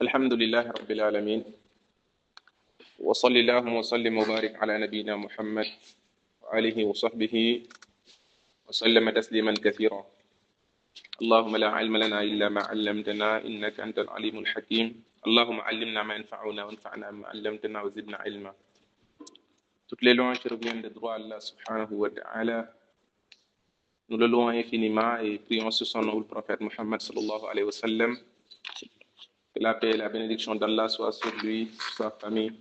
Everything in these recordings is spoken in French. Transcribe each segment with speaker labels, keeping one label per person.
Speaker 1: الحمد لله رب العالمين وصل اللهم وسلم وبارك على نبينا محمد وآله وصحبه وسلم تسليما كثيرا. اللهم لا علم لنا إلا ما علمتنا إنك أنت العليم الحكيم. اللهم علمنا ما ينفعنا وانفعنا ما علمتنا وزدنا علما. Toutes les louanges reviennent de droit à Allah subhanahu wa ta'ala. Nous le louons infiniment et prions sur son noble prophète Muhammad sallallahu alayhi wa sallam. Que la paix et la bénédiction d'Allah soient sur lui, sur sa famille,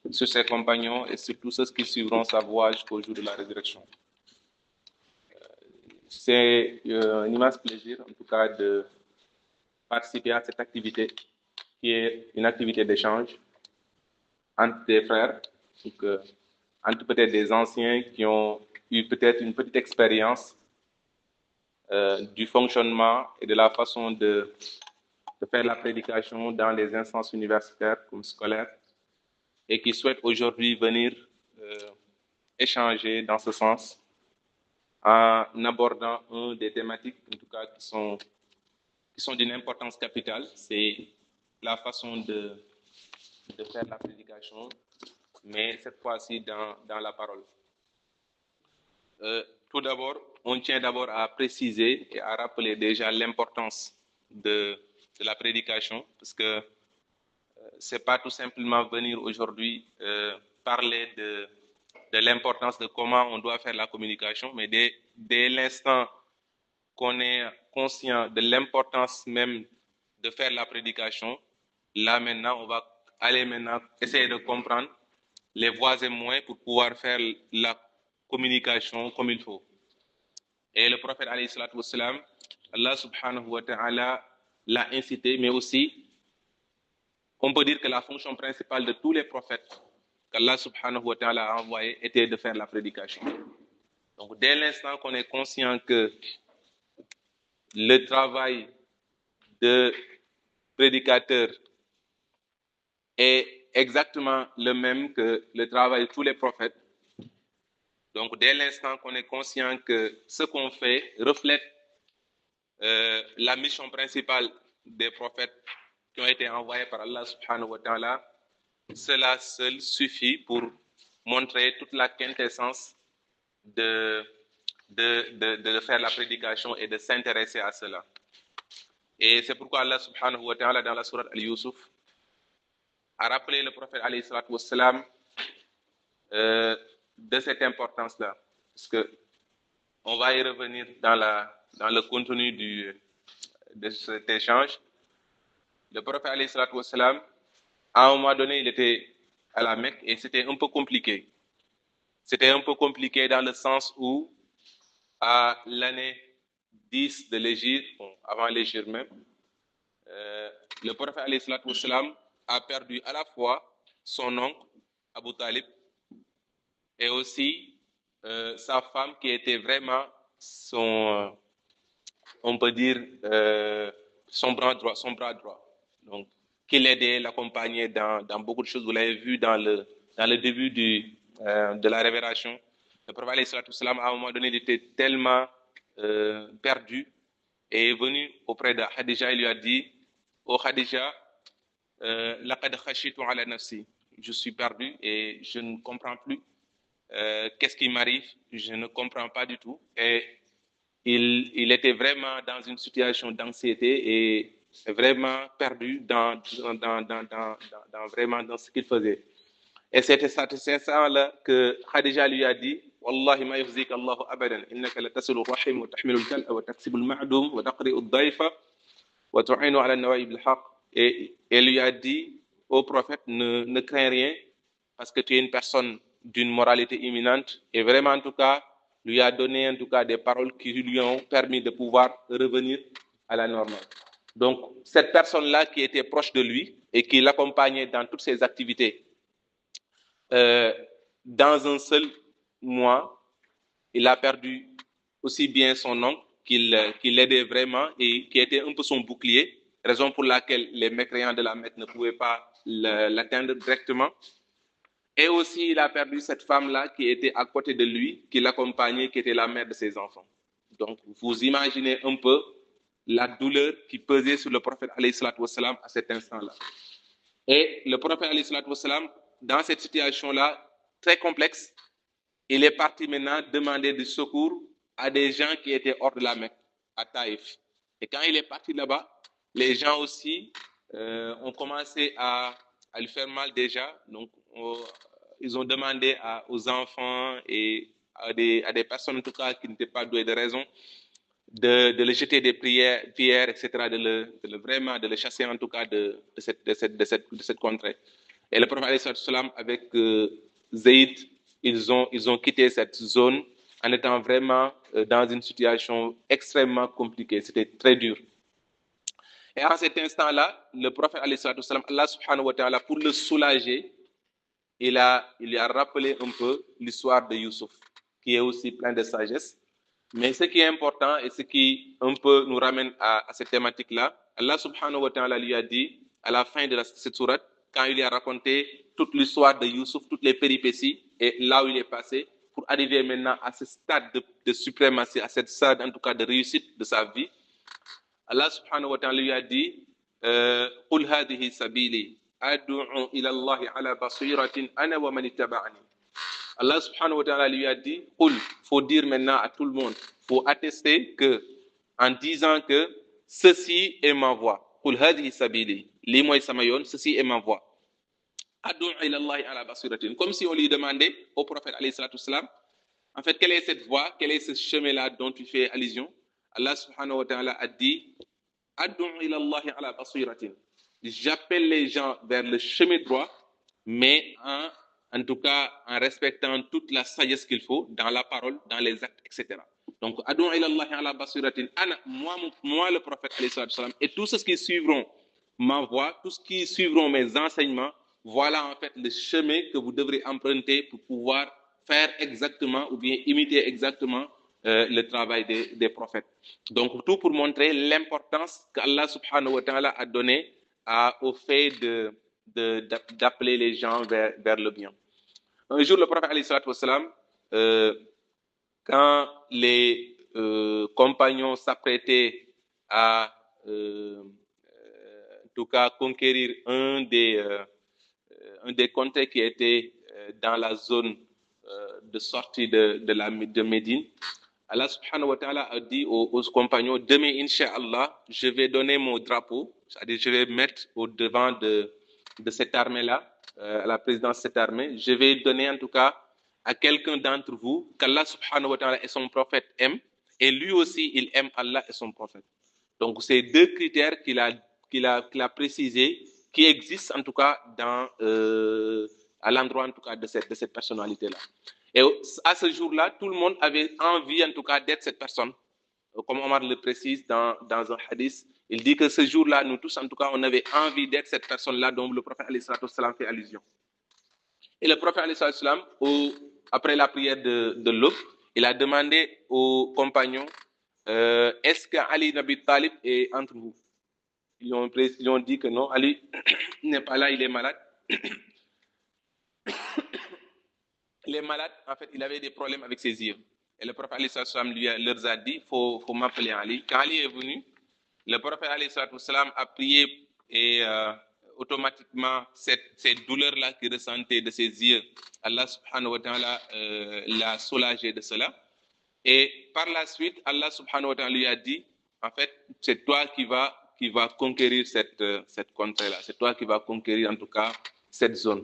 Speaker 1: sur ses compagnons et sur tous ceux qui suivront sa voie jusqu'au jour de la résurrection. C'est un immense plaisir, en tout cas, de participer à cette activité qui est une activité d'échange entre des frères, donc, entre peut-être des anciens qui ont eu peut-être une petite expérience du fonctionnement et de la façon de faire la prédication dans les instances universitaires comme scolaires et qui souhaitent aujourd'hui venir échanger dans ce sens en abordant une des thématiques, en tout cas, qui sont d'une importance capitale, c'est la façon de faire la prédication, mais cette fois-ci dans la parole. Tout d'abord, on tient d'abord à préciser et à rappeler déjà l'importance de la prédication, parce que c'est pas tout simplement venir aujourd'hui parler de l'importance de comment on doit faire la communication, mais dès l'instant qu'on est conscient de l'importance même de faire la prédication, là maintenant, on va aller maintenant essayer de comprendre les voies et moyens pour pouvoir faire la communication comme il faut. Et le prophète alayhi salatu wassalam, Allah subhanahu wa ta'ala l'a incité, mais aussi, on peut dire que la fonction principale de tous les prophètes qu'Allah subhanahu wa ta'ala a envoyé était de faire la prédication. Donc, dès l'instant qu'on est conscient que le travail de prédicateur est exactement le même que le travail de tous les prophètes, donc dès l'instant qu'on est conscient que ce qu'on fait reflète la mission principale des prophètes qui ont été envoyés par Allah subhanahu wa ta'ala, cela seul suffit pour montrer toute la quintessence de faire la prédication et de s'intéresser à cela. Et c'est pourquoi Allah subhanahu wa ta'ala dans la sourate Al-Yusuf a rappelé le prophète alayhi salatu wassalam de cette importance-là. Parce que on va y revenir dans le contenu de cet échange. Le prophète alayhi salatu wassalam, à un moment donné, il était à la Mecque et c'était un peu compliqué. C'était un peu compliqué dans le sens où, à l'année 10 de l'Hégire, bon, avant l'Hégire même, le prophète alayhi salatu wassalam a perdu à la fois son oncle, Abu Talib, et aussi sa femme qui était vraiment son, on peut dire, son bras droit. Donc, qui l'aidait, l'accompagnait dans beaucoup de choses. Vous l'avez vu dans le début de la révélation. Le prophète alayhi salatu wassalam, à un moment donné, il était tellement perdu et est venu auprès de Khadija. Il lui a dit: oh Khadija, laqad khashitu ala nafsi, je suis perdu et je ne comprends plus qu'est-ce qui m'arrive, je ne comprends pas du tout. Et il était vraiment dans une situation d'anxiété et vraiment perdu dans ce qu'il faisait. Et c'était ça là que Khadija lui a dit: Wallahi ma yukhzika Allahu abadan, innaka latasilu rahim wa tahmilu al-kal'a wa taksibu al-ma'dum wa taqri'u ad-dayfa wa tu'inu ala an-nawa'i bil-haqq. Et elle lui a dit: ô prophète, ne crains rien parce que tu es une personne d'une moralité imminente. Et vraiment, en tout cas, lui a donné en tout cas des paroles qui lui ont permis de pouvoir revenir à la normale. Donc, cette personne-là qui était proche de lui et qui l'accompagnait dans toutes ses activités, dans un seul mois, il a perdu aussi bien son oncle qui l'aidait vraiment et qui était un peu son bouclier, raison pour laquelle les mécréants de la Mecque ne pouvaient pas l'atteindre directement. Et aussi, il a perdu cette femme-là qui était à côté de lui, qui l'accompagnait, qui était la mère de ses enfants. Donc, vous imaginez un peu la douleur qui pesait sur le prophète alayhi salatu wassalam à cet instant-là. Et le prophète alayhi salatu wassalam, dans cette situation-là, très complexe, il est parti maintenant demander du secours à des gens qui étaient hors de la Mecque, à Taïf. Et quand il est parti là-bas, les gens aussi ont commencé à lui faire mal déjà. Donc, ils ont demandé aux enfants et à des personnes, en tout cas, qui n'étaient pas douées de raison, de le jeter des pierres, etc., vraiment de le chasser, en tout cas, de cette contrée. Et le prophète, alayhi salam, avec Zayd, ils ont quitté cette zone en étant vraiment dans une situation extrêmement compliquée. C'était très dur. Et en cet instant-là, le prophète, alayhi salam, Allah subhanahu wa ta'ala, pour le soulager, il lui a rappelé un peu l'histoire de Youssouf, qui est aussi plein de sagesse. Mais ce qui est important et ce qui un peu nous ramène à cette thématique-là, Allah subhanahu wa ta'ala lui a dit, à la fin de cette sourate, quand il lui a raconté toute l'histoire de Youssouf, toutes les péripéties, et là où il est passé, pour arriver maintenant à ce stade de suprématie, à ce stade en tout cas de réussite de sa vie, Allah subhanahu wa ta'ala lui a dit, قُلْ هَذِهِ سَبِيلِي أَدْعُو إِلَى اللَّهِ عَلَى بَصِيرَةٍ أَنَا وَمَنِ اتَّبَعَنِي. Allah subhanahu wa ta'ala lui a dit, il faut dire maintenant à tout le monde, il faut attester que, en disant que ceci est ma voie. Qul hadhihi sabili, li moy sama yoon, ceci est ma voie. Ad'u ila Allah ala basiratin. Comme si on lui demandait au prophète alayhi salatu wassalam, en fait, quelle est cette voie, quel est ce chemin-là dont tu fais allusion? Allah subhanahu wa ta'ala a dit, Ad'u ila Allah ala basiratin. J'appelle les gens vers le chemin droit, mais en tout cas en respectant toute la sagesse qu'il faut dans la parole, dans les actes, etc. Donc, Ad'u ila Allah ala basiratin. Moi, le prophète alayhi salatu wassalam, et tous ceux qui suivront ma voie, tous ceux qui suivront mes enseignements, voilà en fait le chemin que vous devrez emprunter pour pouvoir faire exactement ou bien imiter exactement le travail des prophètes. Donc, tout pour montrer l'importance qu'Allah subhanahu wa ta'ala a donné au fait d'appeler les gens vers le bien. Un jour, le prophète alayhi salatu wassalam, quand les compagnons s'apprêtaient à en tout cas conquérir un des contrées qui était dans la zone de sortie de Médine, Allah subhanahu wa ta'ala a dit aux compagnons, demain, Inch'Allah, je vais donner mon drapeau, c'est-à-dire je vais mettre au devant de cette armée-là, à la présidence de cette armée, je vais donner en tout cas à quelqu'un d'entre vous qu'Allah subhanahu wa ta'ala et son prophète aiment, et lui aussi, il aime Allah et son prophète. Donc, c'est deux critères qu'il a précisés, qui existent en tout cas à l'endroit en tout cas de cette personnalité-là. Et à ce jour-là, tout le monde avait envie en tout cas d'être cette personne. Comme Omar le précise dans un hadith, il dit que ce jour-là, nous tous en tout cas, on avait envie d'être cette personne-là dont le prophète alayhi salatu wassalam fait allusion. Et le prophète alayhi salatu wassalam, après la prière de l'aube, il a demandé aux compagnons, est-ce qu'Ali ibn Abi Talib est entre vous? Ils ont dit que non, Ali n'est pas là, il est malade. Il est malade, en fait, il avait des problèmes avec ses yeux. Et le prophète alayhi salatu wassalam leur a dit, faut m'appeler Ali. Quand Ali est venu, le prophète alayhi salatu wassalam a prié et automatiquement cette douleur-là qu'il ressentait de ses yeux, Allah subhanahu wa ta'ala l'a soulagé de cela. Et par la suite, Allah subhanahu wa ta'ala lui a dit, en fait, c'est toi qui va conquérir cette contrée-là. C'est toi qui vas conquérir en tout cas cette zone.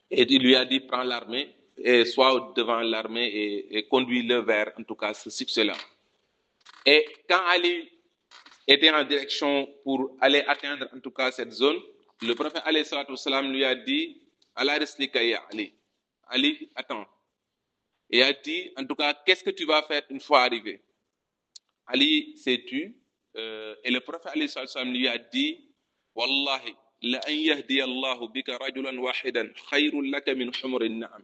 Speaker 1: Et il lui a dit, prends l'armée, et sois devant l'armée et conduis-le vers en tout cas ce succès-là. Et quand Ali était en direction pour aller atteindre en tout cas cette zone, le prophète alayhi salatu wassalam lui a dit, Allah rislika ya Ali. Ali, attends. Et a dit, en tout cas, qu'est-ce que tu vas faire une fois arrivé? Ali s'est tu, et le prophète alayhi salatu wassalam lui a dit, Wallahi, la an yahdi Allahu bika rajulan wahidan khayrun laka min humurin na'am.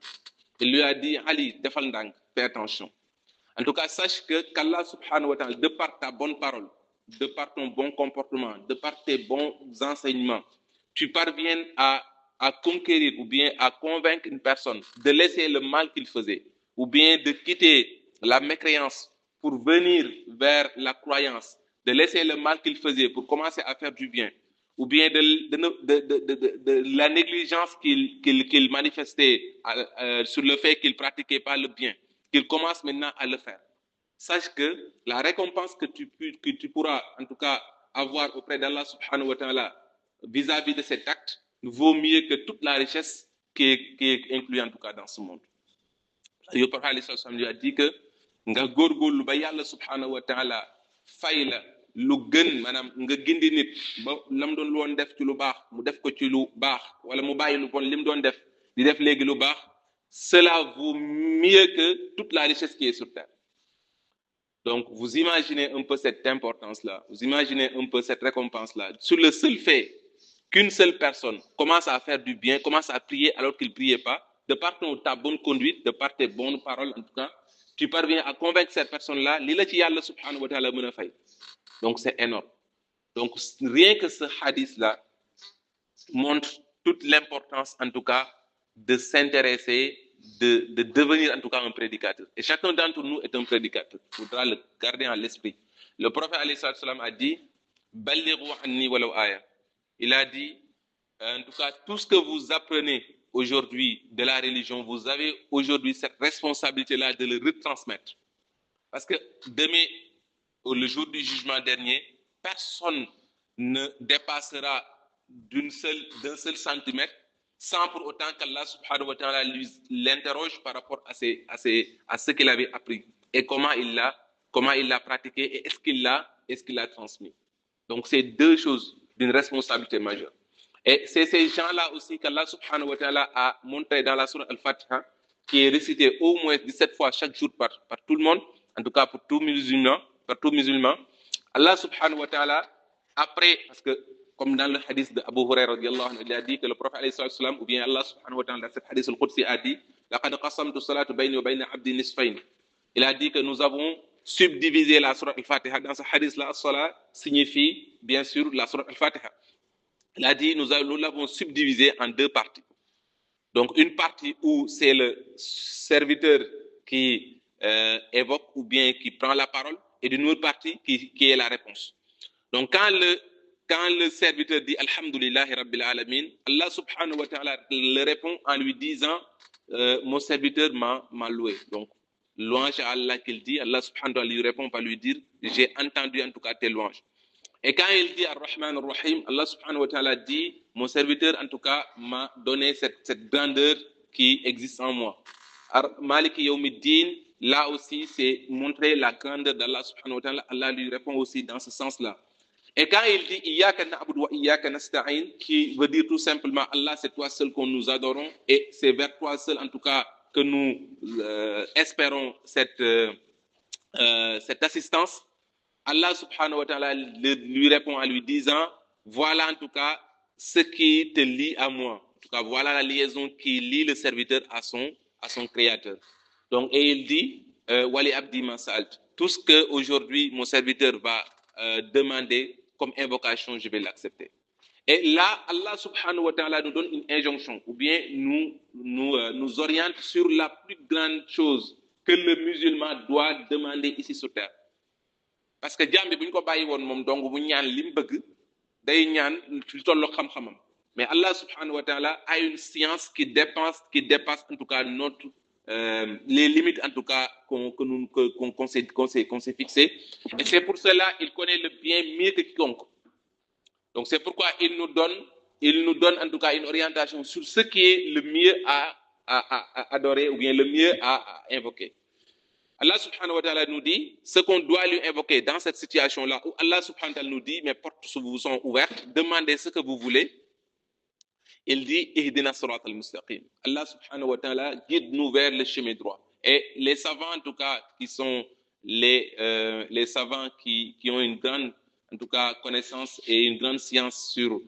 Speaker 1: Il lui a dit, Ali, defal ndank, fais attention. En tout cas, sache qu'Allah subhanahu wa ta'ala, de par ta bonne parole, de par ton bon comportement, de par tes bons enseignements, tu parviens à conquérir ou bien à convaincre une personne de laisser le mal qu'il faisait ou bien de quitter la mécréance pour venir vers la croyance de laisser le mal qu'il faisait pour commencer à faire du bien, ou bien de la négligence qu'il manifestait sur le fait qu'il ne pratiquait pas le bien, qu'il commence maintenant à le faire. Sache que la récompense que tu pourras en tout cas avoir auprès d'Allah subhanahu wa ta'ala vis-à-vis de cet acte vaut mieux que toute la richesse qui est inclue en tout cas dans ce monde. Le prophète lui a dit que nga góorgóorlu ba yàlla subhanahu wa ta'ala fay la lu gën maanaam nga gindi nit ba lam doon woon def ci lu baax mu def ko ci lu baax wala mu bàyyi lu bon lim doon def di def léegi lu baax, cela vaut mieux que toute la richesse qui est sur terre. Donc vous imaginez un peu cette importance-là, vous imaginez un peu cette récompense-là sur le seul fait qu'une seule personne commence à faire du bien, commence à prier alors qu'il ne priait pas, de par ta bonne conduite, de par tes bonnes paroles en tout cas, tu parviens à convaincre cette personne-là, lila ci yàlla subhanahu wa ta'ala mën a fay. Donc c'est énorme. Donc rien que ce hadith-là montre toute l'importance en tout cas de s'intéresser, de devenir en tout cas un prédicateur. Et chacun d'entre nous est un prédicateur. Il faudra le garder en l'esprit. Le prophète alayhi salam a dit Ballighu anni walaw aya. Il a dit en tout cas tout ce que vous apprenez aujourd'hui de la religion, vous avez aujourd'hui cette responsabilité-là de le retransmettre. Parce que demain, le jour du jugement dernier, personne ne dépassera d'un seul centimètre sans pour autant qu'Allah subhanahu wa ta'ala l'interroge par rapport à ce qu'il avait appris et comment il l'a pratiqué et est-ce qu'il l'a transmis. Donc c'est deux choses d'une responsabilité majeure. Et c'est ces gens-là aussi qu'Allah subhanahu wa ta'ala a montré dans la sourate Al-Fatiha, qui est récitée au moins 17 fois chaque jour par tout le monde, en tout cas pour tout musulman. Allah subhanahu wa ta'ala, après, parce que comme dans le hadith d'Abu Hurairah radiallahu anhu, il a dit que le prophète alayhi salam, ou bien Allah subhanahu wa ta'ala, dans cet hadith al-Qudsi a dit لَقَدْ قَسَمْتُ الصَّلَاةُ بَيْنِي وَبَيْنَ عَبْدِي نِصْفَيْنِ. Il a dit que nous avons subdivisé la sourate Al-Fatiha. Dans ce hadith-là, as-salat signifie bien sûr la sourate Al-Fatiha. Il a dit nous l'avons subdivisé en deux parties. Donc une partie où c'est le serviteur qui évoque ou bien qui prend la parole, et d'une autre partie qui est la réponse. Donc quand le serviteur dit Alhamdulillahi Rabbil Alamin, Allah subhanahu wa ta'ala le répond en lui disant mon serviteur m'a loué. Donc louange à Allah qu'il dit, Allah subhanahu wa ta'ala lui répond par lui dire j'ai entendu en tout cas tes louanges. Et quand il dit Ar-Rahman Ar-Rahim, Allah subhanahu wa ta'ala dit mon serviteur en tout cas m'a donné cette grandeur qui existe en moi. Maliki Yawmiddin, là aussi c'est montrer la grandeur d'Allah subhanahu wa ta'ala. Allah lui répond aussi dans ce sens-là. Et quand il dit Iyyaka na'budu wa iyyaka nasta'in, qui veut dire tout simplement Allah c'est toi seul que nous adorons et c'est vers toi seul en tout cas que nous espérons cette assistance. Allah subhanahu wa ta'ala lui répond en lui disant voilà en tout cas ce qui te lie à moi. En tout cas voilà la liaison qui lie le serviteur à son créateur. Donc et il dit Wali abdi ma sa'alt. Tout ce que aujourd'hui mon serviteur va demander comme invocation, je vais l'accepter. Et là, Allah subhanahu wa ta'ala nous donne une injonction, ou bien nous oriente sur la plus grande chose que le musulman doit demander ici sur terre. Parce que jaam bi bu ñu ko bàyyi woon moom dong bu ñaan li mu bëgg day ñaan lu tollu xam-xamam. Mais Allah subhanahu wa ta'ala a une science qui dépasse en tout cas les limites en tout cas qu'on s'est fixées. Et c'est pour cela il connaît le bien mieux que quiconque. Donc c'est pourquoi il nous donne en tout cas une orientation sur ce qui est le mieux à adorer ou bien le mieux à invoquer. Allah subhanahu wa ta'ala nous dit ce qu'on doit lui invoquer dans cette situation-là où Allah subhanahu wa ta'ala nous dit mes portes vous sont ouvertes, demandez ce que vous voulez. Il dit Ihdina sirat al-mustaqim. Allah subhanahu wa ta'ala guide-nous vers le chemin droit. Et les savants en tout cas qui sont les savants qui ont une grande en tout cas connaissance et une grande science sur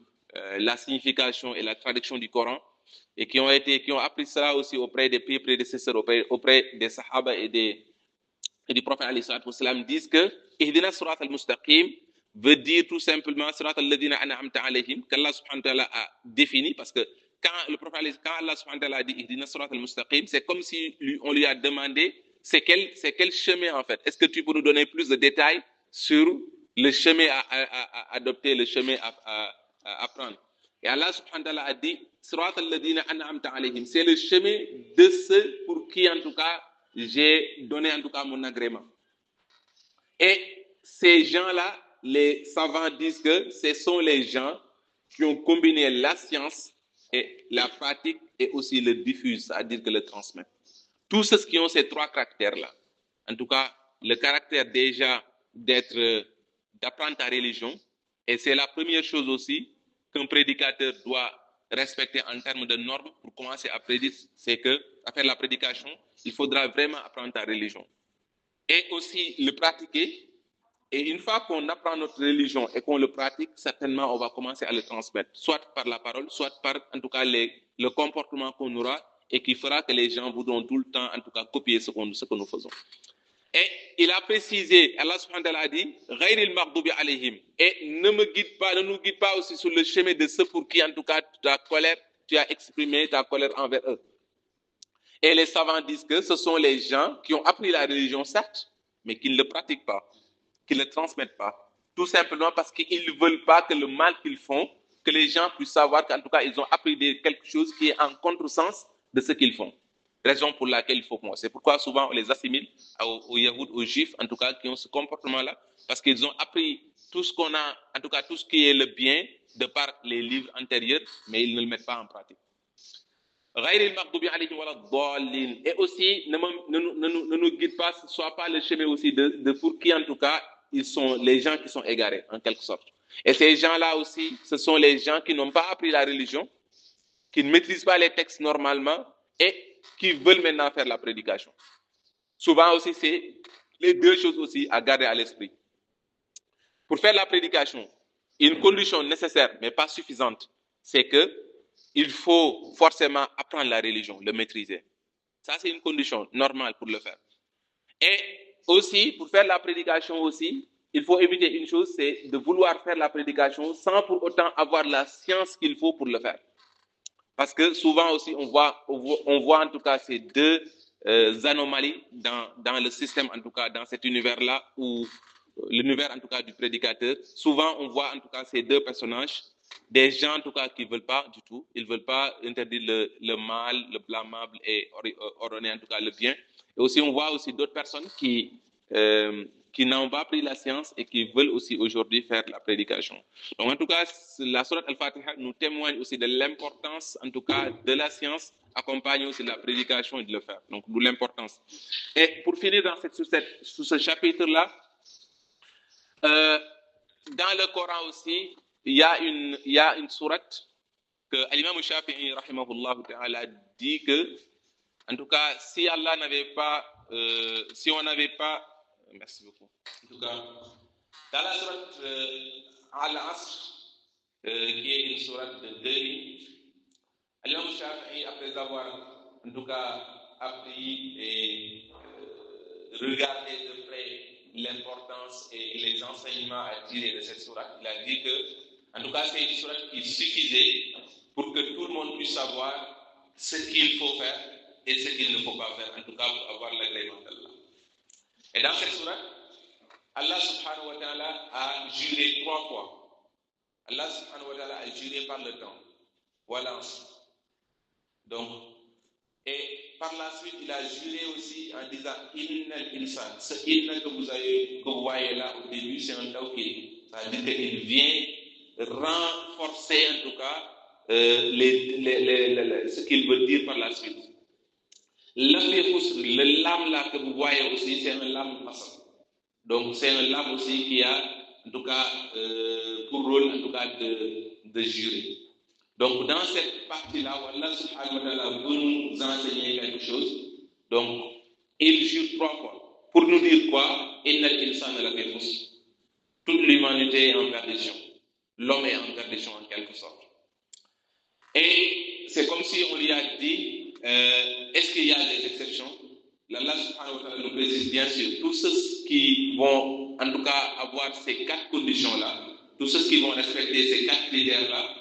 Speaker 1: la signification et la traduction du Coran et qui ont appris cela aussi auprès des pays prédécesseurs, auprès des Sahaba et du prophète alayhi salatu wassalam, disent que Ihdina sirat al-mustaqim veut dire tout simplement sirat alladhina an'amta alayhim, qu'Allah subhanahu wa ta'ala a défini, parce que quand Allah subhanahu wa ta'ala a dit Ihdina sirat al-mustaqim, c'est comme si on lui a demandé c'est quel chemin en fait. Est-ce que tu peux nous donner plus de détails sur le chemin à adopter, le chemin à prendre. Et Allah subhanahu wa ta'ala a dit, c'est le chemin de ceux pour qui, en tout cas, j'ai donné en tout cas mon agrément. Et ces gens-là, les savants disent que ce sont les gens qui ont combiné la science et la pratique et aussi le diffuse, c'est-à-dire que le transmettent. Tous ceux qui ont ces trois caractères-là, en tout cas, le caractère déjà d'apprendre ta religion, et c'est la première chose aussi qu'un prédicateur doit respecter en termes de normes pour commencer à prédiquer, c'est que, à faire la prédication, il faudra vraiment apprendre ta religion. Et aussi le pratiquer. Et une fois qu'on apprend notre religion et qu'on le pratique, certainement, on va commencer à le transmettre, soit par la parole, soit par, en tout cas, le comportement qu'on aura et qui fera que les gens voudront tout le temps, en tout cas, copier ce que nous faisons. Et il a précisé, Allah subhanahu wa ta'ala a dit, Ghayril maghdubi alayhim. Et ne nous guide pas aussi sur le chemin de ceux pour qui, en tout cas, tu as exprimé ta colère envers eux. Et les savants disent que ce sont les gens qui ont appris la religion, certes, mais qui ne le pratiquent pas, qui ne le transmettent pas. Tout simplement parce qu'ils ne veulent pas que le mal qu'ils font, que les gens puissent savoir qu'en tout cas, ils ont appris quelque chose qui est en contresens de ce qu'ils font. Raison pour laquelle il faut penser. C'est pourquoi souvent on les assimile aux Yahoud, aux Juifs, en tout cas, qui ont ce comportement-là, parce qu'ils ont appris tout ce qu'on a, en tout cas, tout ce qui est le bien, de par les livres antérieurs, mais ils ne le mettent pas en pratique. Et aussi, ne nous guide pas, ce ne soit pas le chemin aussi de pour qui, en tout cas, ils sont les gens qui sont égarés, en quelque sorte. Et ces gens-là aussi, ce sont les gens qui n'ont pas appris la religion, qui ne maîtrisent pas les textes normalement et qui veulent maintenant faire la prédication. Souvent aussi, c'est les deux choses aussi à garder à l'esprit. Pour faire la prédication, une condition nécessaire, mais pas suffisante, c'est que il faut forcément apprendre la religion, le maîtriser. Ça, c'est une condition normale pour le faire. Et aussi, pour faire la prédication aussi, il faut éviter une chose, c'est de vouloir faire la prédication sans pour autant avoir la science qu'il faut pour le faire. Parce que souvent aussi, on voit en tout cas ces deux anomalies dans le système, en tout cas dans cet univers-là, ou l'univers en tout cas du prédicateur. Souvent, on voit en tout cas ces deux personnages, des gens en tout cas qui ne veulent pas du tout, ils ne veulent pas interdire le mal, le blâmable et ordonner en tout cas le bien. Et aussi, on voit aussi d'autres personnes qui n'ont pas pris la science et qui veulent aussi aujourd'hui faire la prédication. Donc, en tout cas, la sourate Al-Fatiha nous témoigne aussi de l'importance, en tout cas, de la science, accompagne aussi de la prédication et de le faire. Donc, d'où l'importance. Et pour finir sur ce chapitre-là, dans le Coran aussi, il y a une sourate que l'imam Shafi'i, rahimahullah ta'ala, dit que, en tout cas, si Allah n'avait pas, si on n'avait pas, merci beaucoup. En tout cas, dans la sourate Al-Asr, qui est une sourate de 2 lignes, l'imam Shafi'i, après avoir, en tout cas, appris et regardé de près l'importance et les enseignements à tirer de cette sourate, il a dit que, en tout cas, c'est une sourate qui suffisait pour que tout le monde puisse savoir ce qu'il faut faire et ce qu'il ne faut pas faire, en tout cas pour avoir l'agrément d'Allah. Et dans cette sourate, Allah subhanahu wa ta'ala a juré 3 fois. Allah subhanahu wa ta'ala a juré par le temps. Voilà. Donc, et par la suite, il a juré aussi en disant Innal insan. Ce inna que vous voyez là au début, c'est un tawkid. Ça veut dire qu'il vient renforcer en tout cas ce qu'il veut dire par la suite. Le lam là que vous voyez aussi, c'est un lam masal. Donc c'est un lam aussi qui a en tout cas pour rôle en tout cas de jurer. Donc dans cette partie-là, Allah subhanahu wa ta'ala veut nous enseigner quelque chose. Donc il jure 3 fois. Pour nous dire quoi? Innal insana lafi khusr. Toute l'humanité est en perdition. L'homme est en perdition en quelque sorte. Et c'est comme si on lui a dit, est-ce qu'il y a des exceptions? Allah subhanahu wa ta'ala nous précise bien sûr, tous ceux qui vont en tout cas avoir ces 4 conditions-là, tous ceux qui vont respecter ces 4 critères-là,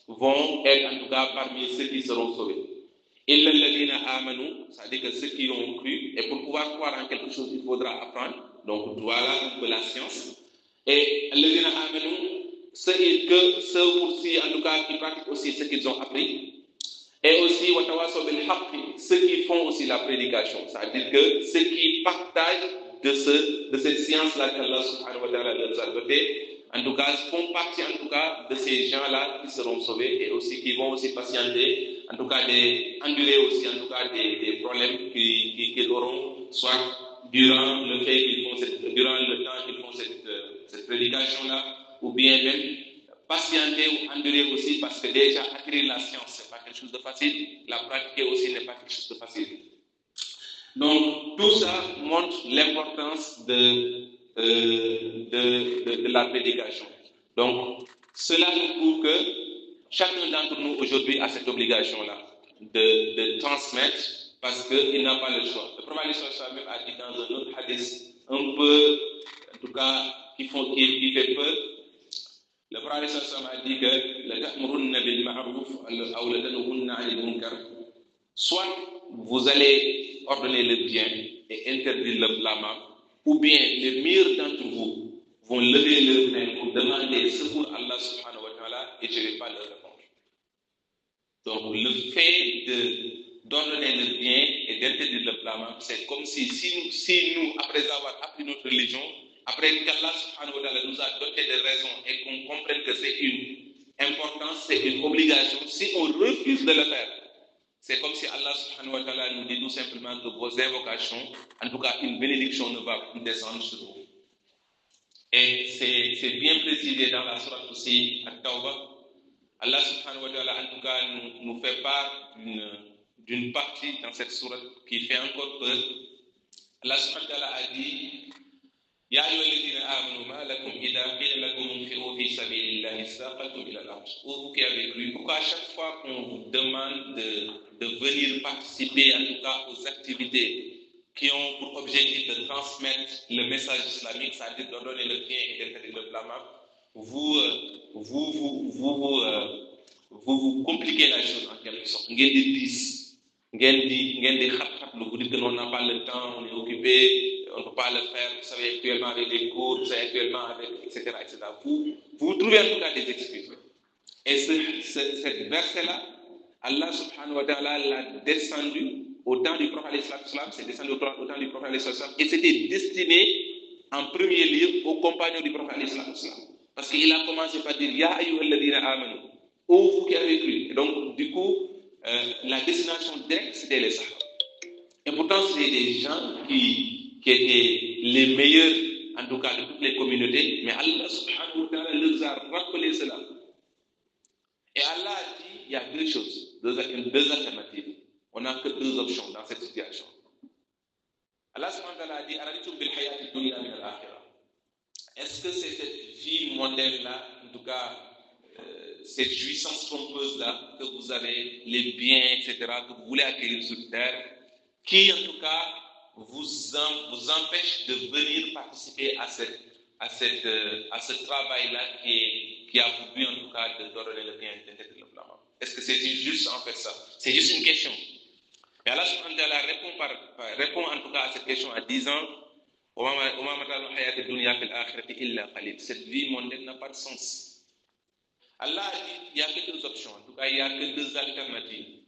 Speaker 1: vont être en tout cas parmi ceux qui seront sauvés. Illa alladhina amanu, c'est-à-dire que ceux qui ont cru, et pour pouvoir croire en quelque chose, il faudra apprendre. Donc voilà un peu la science. Et alladhina amanu, ceux aussi, en tout cas, qui pratiquent aussi ce qu'ils ont appris. Et aussi, ceux qui font aussi la prédication. C'est-à-dire que ceux qui partagent de cette science-là qu'Allah subhanahu wa ta'ala leur a dotée, en tout cas, font partie en tout cas de ces gens-là qui seront sauvés et aussi qui vont aussi patienter, en tout cas, endurer aussi en tout cas des problèmes qu'ils auront, soit durant le temps qu'ils font cette prédication-là, ou bien même patienter ou endurer aussi, parce que déjà acquérir la science, c'est pas quelque chose de facile, la pratiquer aussi n'est pas quelque chose de facile. Donc tout ça montre l'importance de la prédication. Donc cela nous prouve que chacun d'entre nous aujourd'hui a cette obligation-là de transmettre, parce qu'il n'a pas le choix. Le prophète même a dit dans un autre hadith, un peu, en tout cas, qui fait peur. Le prophète a dit que soit vous allez ordonner le bien et interdire le blâmable, ou bien les meilleurs d'entre vous vont lever leurs mains pour demander secours à Allah subhanahu wa ta'ala et je ne vais pas leur répondre. Donc le fait d'ordonner le bien et d'interdire le blâmable, c'est comme si nous, après avoir appris notre religion, après qu'Allah subhanahu wa ta'ala nous a doté de raisons et qu'on comprenne que c'est une importance, c'est une obligation, si on refuse de le faire, c'est comme si Allah subhanahu wa ta'ala nous dit tout simplement que vos invocations, en tout cas une bénédiction ne va plus descendre sur vous. Et c'est bien précisé dans la sourate aussi, At-Tawbah. Allah subhanahu wa ta'ala en tout cas nous fait part d'une partie dans cette sourate qui fait encore peur. Allah subhanahu wa ta'ala a dit Ya ayyuhalladhina amanu ma lakum idha qila lakum infiru fi sabilillahi istaqaltum ila al-ard. Vous qui avez cru, pourquoi à chaque fois qu'on vous demande de venir participer en tout cas aux activités qui ont pour objectif de transmettre le message islamique, c'est-à-dire de donner le bien et d'interdire le blâmable, vous compliquez la chose en quelque sorte. Vous dites que l'on n'a pas le temps, on est occupé, on ne peut pas le faire, vous savez, actuellement avec les cours, vous savez, actuellement avec, etc. Vous trouvez en tout cas des excuses. Et cette verset-là, Allah subhanahu wa ta'ala l'a descendu au temps du prophète, c'est descendu au temps du prophète, et c'était destiné en premier lieu aux compagnons du prophète, parce qu'il a commencé par dire Ya ayyuhalladhina amanu, ô vous qui avez cru. Et donc, du coup, la destination directe, c'était les Sahaba. Et pourtant, c'est des gens qui étaient les meilleurs, en tout cas, de toutes les communautés, mais Allah subhanahu wa ta'ala leur a rappelé cela. Et Allah a dit, il y a deux choses, deux alternatives. On n'a que deux options dans cette situation. Allah subhanahu wa ta'ala a dit, Araditum bil hayati dunya min al-akhirah. Est-ce que c'est cette vie moderne-là, en tout cas, cette jouissance trompeuse-là, que vous avez, les biens, etc., que vous voulez acquérir sur terre, qui, en tout cas, vous empêche de venir participer à ce travail-là qui a pour but, en tout cas, de donner le bien et d'interdire le blâmable. Est-ce que c'est juste en fait ça? C'est juste une question. Et Allah subhanahu wa ta'ala répond en tout cas à cette question en disant cette vie mondaine n'a pas de sens. Allah a dit il n'y a que deux options, en tout cas il n'y a que deux alternatives.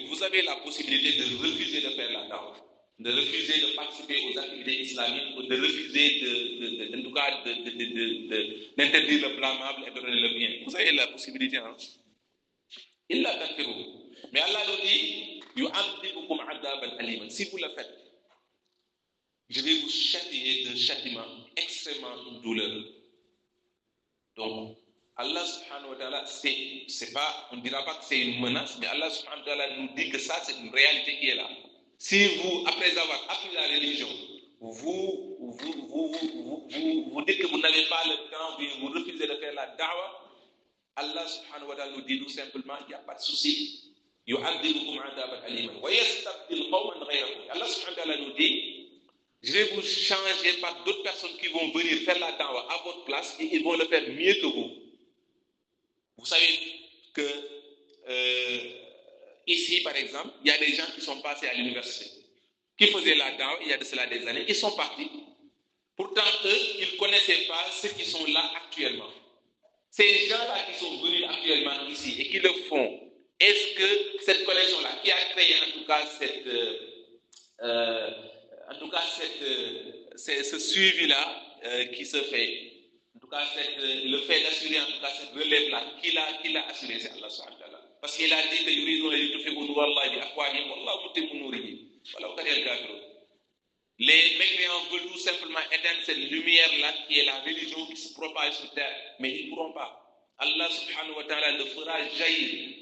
Speaker 1: Vous avez la possibilité de refuser de faire la da'wah, de refuser de participer aux activités islamiques, ou de refuser en tout cas d'interdire le blâmable et de donner le bien. Vous avez la possibilité. Hein? Mais Allah nous dit si vous le faites, je vais vous châtier d'un châtiment extrêmement douloureux. Donc, Allah subhanahu wa ta'ala, c'est pas, on ne dira pas que c'est une menace, mais Allah subhanahu wa ta'ala nous dit que ça, c'est une réalité qui est là. Si vous, après avoir appris la religion, vous dites que vous n'avez pas le temps, vous refusez de faire la da'wah, Allah subhanahu wa ta'ala nous dit tout simplement, il n'y a pas de souci. Allah subhanahu wa ta'ala nous dit, je vais vous changer par d'autres personnes qui vont venir faire la da'wah à votre place et ils vont le faire mieux que vous. Vous savez que ici, par exemple, il y a des gens qui sont passés à l'université, qui faisaient la da'wah il y a de cela des années, ils sont partis. Pourtant, eux, ils ne connaissaient pas ceux qui sont là actuellement. Ces gens-là qui sont venus actuellement ici et qui le font, est-ce que cette connexion-là, qui a créé en tout cas ce suivi-là qui se fait, en tout cas le fait d'assurer en tout cas cette relève-là, qui l'a assuré, c'est Allah subhanahu wa ta'ala. Parce qu'il a dit que yuriduna liyutfi'u nurallahi bi afwahihim wallahu mutimmu nurihi walau karihal kafirun. Les mécréants veulent tout simplement éteindre cette lumière-là qui est la religion qui se propage sur terre, mais ils ne pourront pas. Allah subhanahu wa ta'ala le fera jaillir.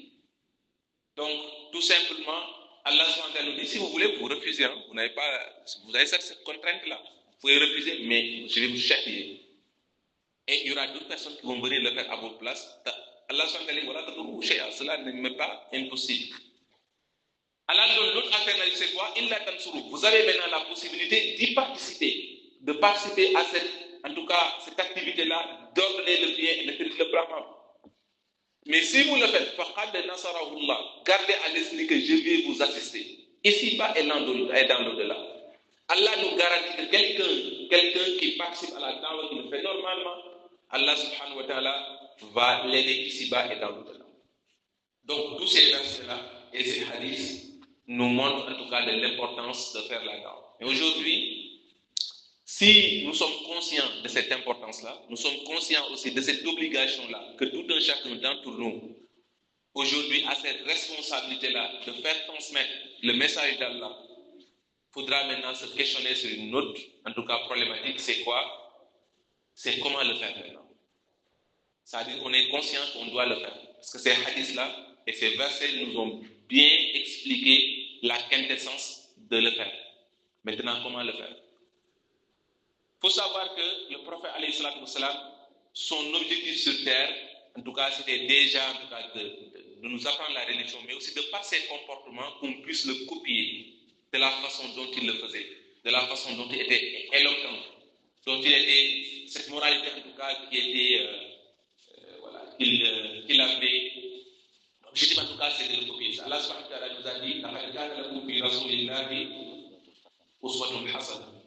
Speaker 1: Donc, tout simplement, Allah subhanahu wa ta'ala nous dit, si vous voulez, vous refusez. Hein, vous avez cette contrainte-là. Vous pouvez refuser, mais je vais vous châtier. Et il y aura d'autres personnes qui vont venir le faire à votre place. Allah subhanahu wa ta'ala, cela n'est pas impossible. Allah donne l'autre alternative, c'est quoi? Vous avez maintenant la possibilité d'y participer, de participer à cette activité-là, d'ordonner le bien et de faire le brahman. Mais si vous le faites, gardez à l'esprit que je vais vous assister. Ici-bas et dans l'au-delà. Allah nous garantit que quelqu'un qui participe à la da'wah, qui le fait normalement, Allah subhanahu wa ta'ala va l'aider ici-bas et dans l'au-delà. Donc, tous ces versets-là et ces hadiths nous montrent en tout cas de l'importance de faire la da'wah. Et aujourd'hui, si nous sommes conscients de cette importance-là, nous sommes conscients aussi de cette obligation-là que tout un chacun d'entre nous, aujourd'hui, a cette responsabilité-là de faire transmettre le message d'Allah. Il faudra maintenant se questionner sur une autre, en tout cas problématique, c'est quoi? C'est comment le faire maintenant. C'est-à-dire qu'on est conscient qu'on doit le faire. Parce que ces hadiths-là et ces versets nous ont bien expliqué la quintessence de le faire. Maintenant, comment le faire? Il faut savoir que le prophète, alayhi salatu wassalam, son objectif sur terre, en tout cas, c'était déjà en tout cas, de nous apprendre la religion, mais aussi de par ses comportements, qu'on puisse le copier de la façon dont il le faisait, de la façon dont il était éloquent, dont il était, cette moralité en tout cas, qui était, qu'il avait. L'objectif en tout cas, c'est de le copier. Allah subhanahu wa ta'ala nous a dit, لَقَدْ كَانَ لَكُمْ فِي رَسُولِ اللَّهِ أُسْوَةٌ حَسَنَةٌ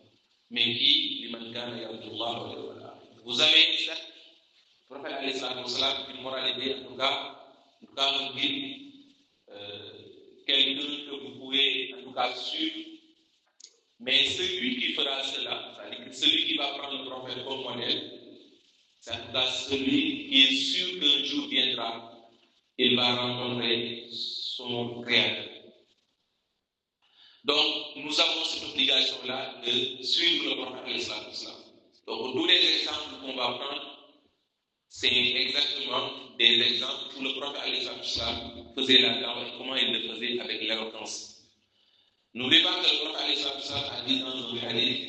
Speaker 1: mais qui, vous avez certes, le prophète alayhi salatu wassalam, une moralité, en tout cas un guide, quelqu'un que vous pouvez en tout cas suivre, mais celui qui fera cela, c'est-à-dire celui qui va prendre le prophète comme modèle, c'est en tout cas celui qui est sûr qu'un jour viendra, il va rencontrer son Créateur. Donc, nous avons cette obligation-là de suivre le prophète alayhi salatu wassalam. Donc, tous les exemples qu'on va prendre, c'est exactement des exemples où le prophète alayhi salatu wassalam faisait la da'wah et comment il le faisait avec l'éloquence. N'oubliez pas que le prophète alayhi salatu wassalam a dit dans un hadith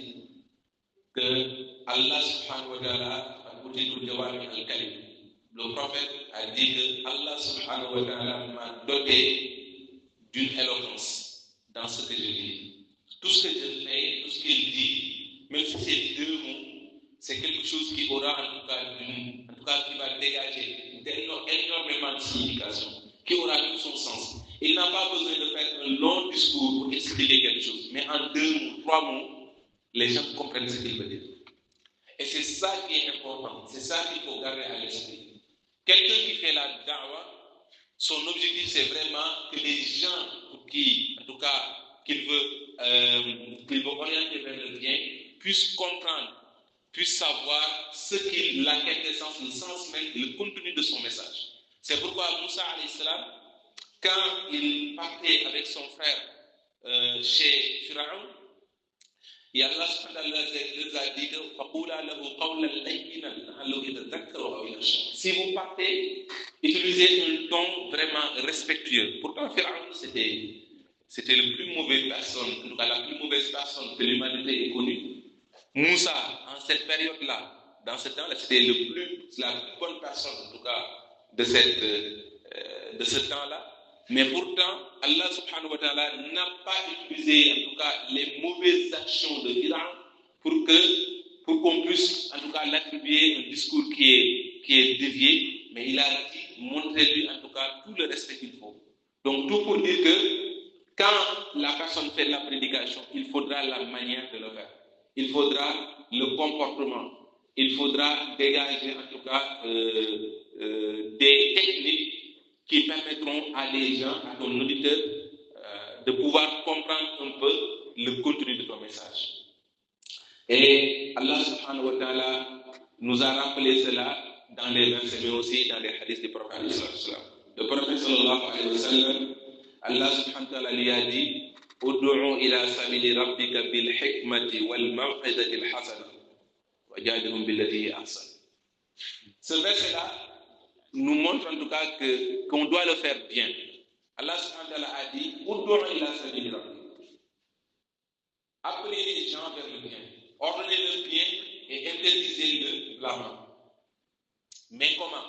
Speaker 1: que Allah subhanahu wa ta'ala a utilisé jawami al-kalim. Le prophète a dit que Allah subhanahu wa ta'ala m'a doté d'une éloquence dans ce que je dis. Tout ce que je fais, tout ce qu'il dit, même si c'est deux mots, c'est quelque chose qui aura en tout cas qui va dégager énormément de signification, qui aura tout son sens. Il n'a pas besoin de faire un long discours pour expliquer quelque chose, mais en 2 mots, 3 mots, les gens comprennent ce qu'il veut dire. Et c'est ça qui est important, c'est ça qu'il faut garder à l'esprit. Quelqu'un qui fait la da'wah, son objectif c'est vraiment que les gens pour qui, en tout cas, qu'il veut orienter vers le bien, puissent comprendre, puissent savoir la quintessence, le sens même, le contenu de son message. C'est pourquoi Moussa alayhi salam, quand il partait avec son frère chez Pharaon, et Allah subhanahu wa ta'ala a dit si vous partez, utilisez un ton vraiment respectueux. Pourtant, Pharaon, c'était la plus mauvaise personne, en tout cas la plus mauvaise personne que l'humanité ait connue. Moussa, en cette période-là, dans ce temps-là, c'était la plus bonne personne, en tout cas, de ce temps-là. Mais pourtant, Allah subhanahu wa ta'ala n'a pas utilisé en tout cas les mauvaises actions de Pharaon pour qu'on puisse en tout cas l'attribuer un discours qui est dévié, mais il a dit, montrez-lui en tout cas tout le respect qu'il faut. Donc tout pour dire que quand la personne fait la prédication, il faudra la manière de le faire. il faudra le comportement, il faudra dégager en tout cas des techniques qui permettront à les gens, à ton auditeur, de pouvoir comprendre un peu le contenu de ton message. Et Allah subhanahu wa ta'ala nous a rappelé cela dans les versets, mais aussi dans les hadiths du prophète. Le prophète sallallahu alayhi wa sallam, Allah subhanahu wa ta'ala lui a dit Ud'u ila sabili rabbika bil hikmati wal maw'izati al hasana wajadilhum billati hi ahsan. Ce verset-là nous montre en tout cas qu'on doit le faire bien. Allah subhanahu wa ta'ala a dit Ud'u ila sabili rabbika. Appelez les gens vers le bien, ordonnez le bien et interdisez le blâme. Mais comment?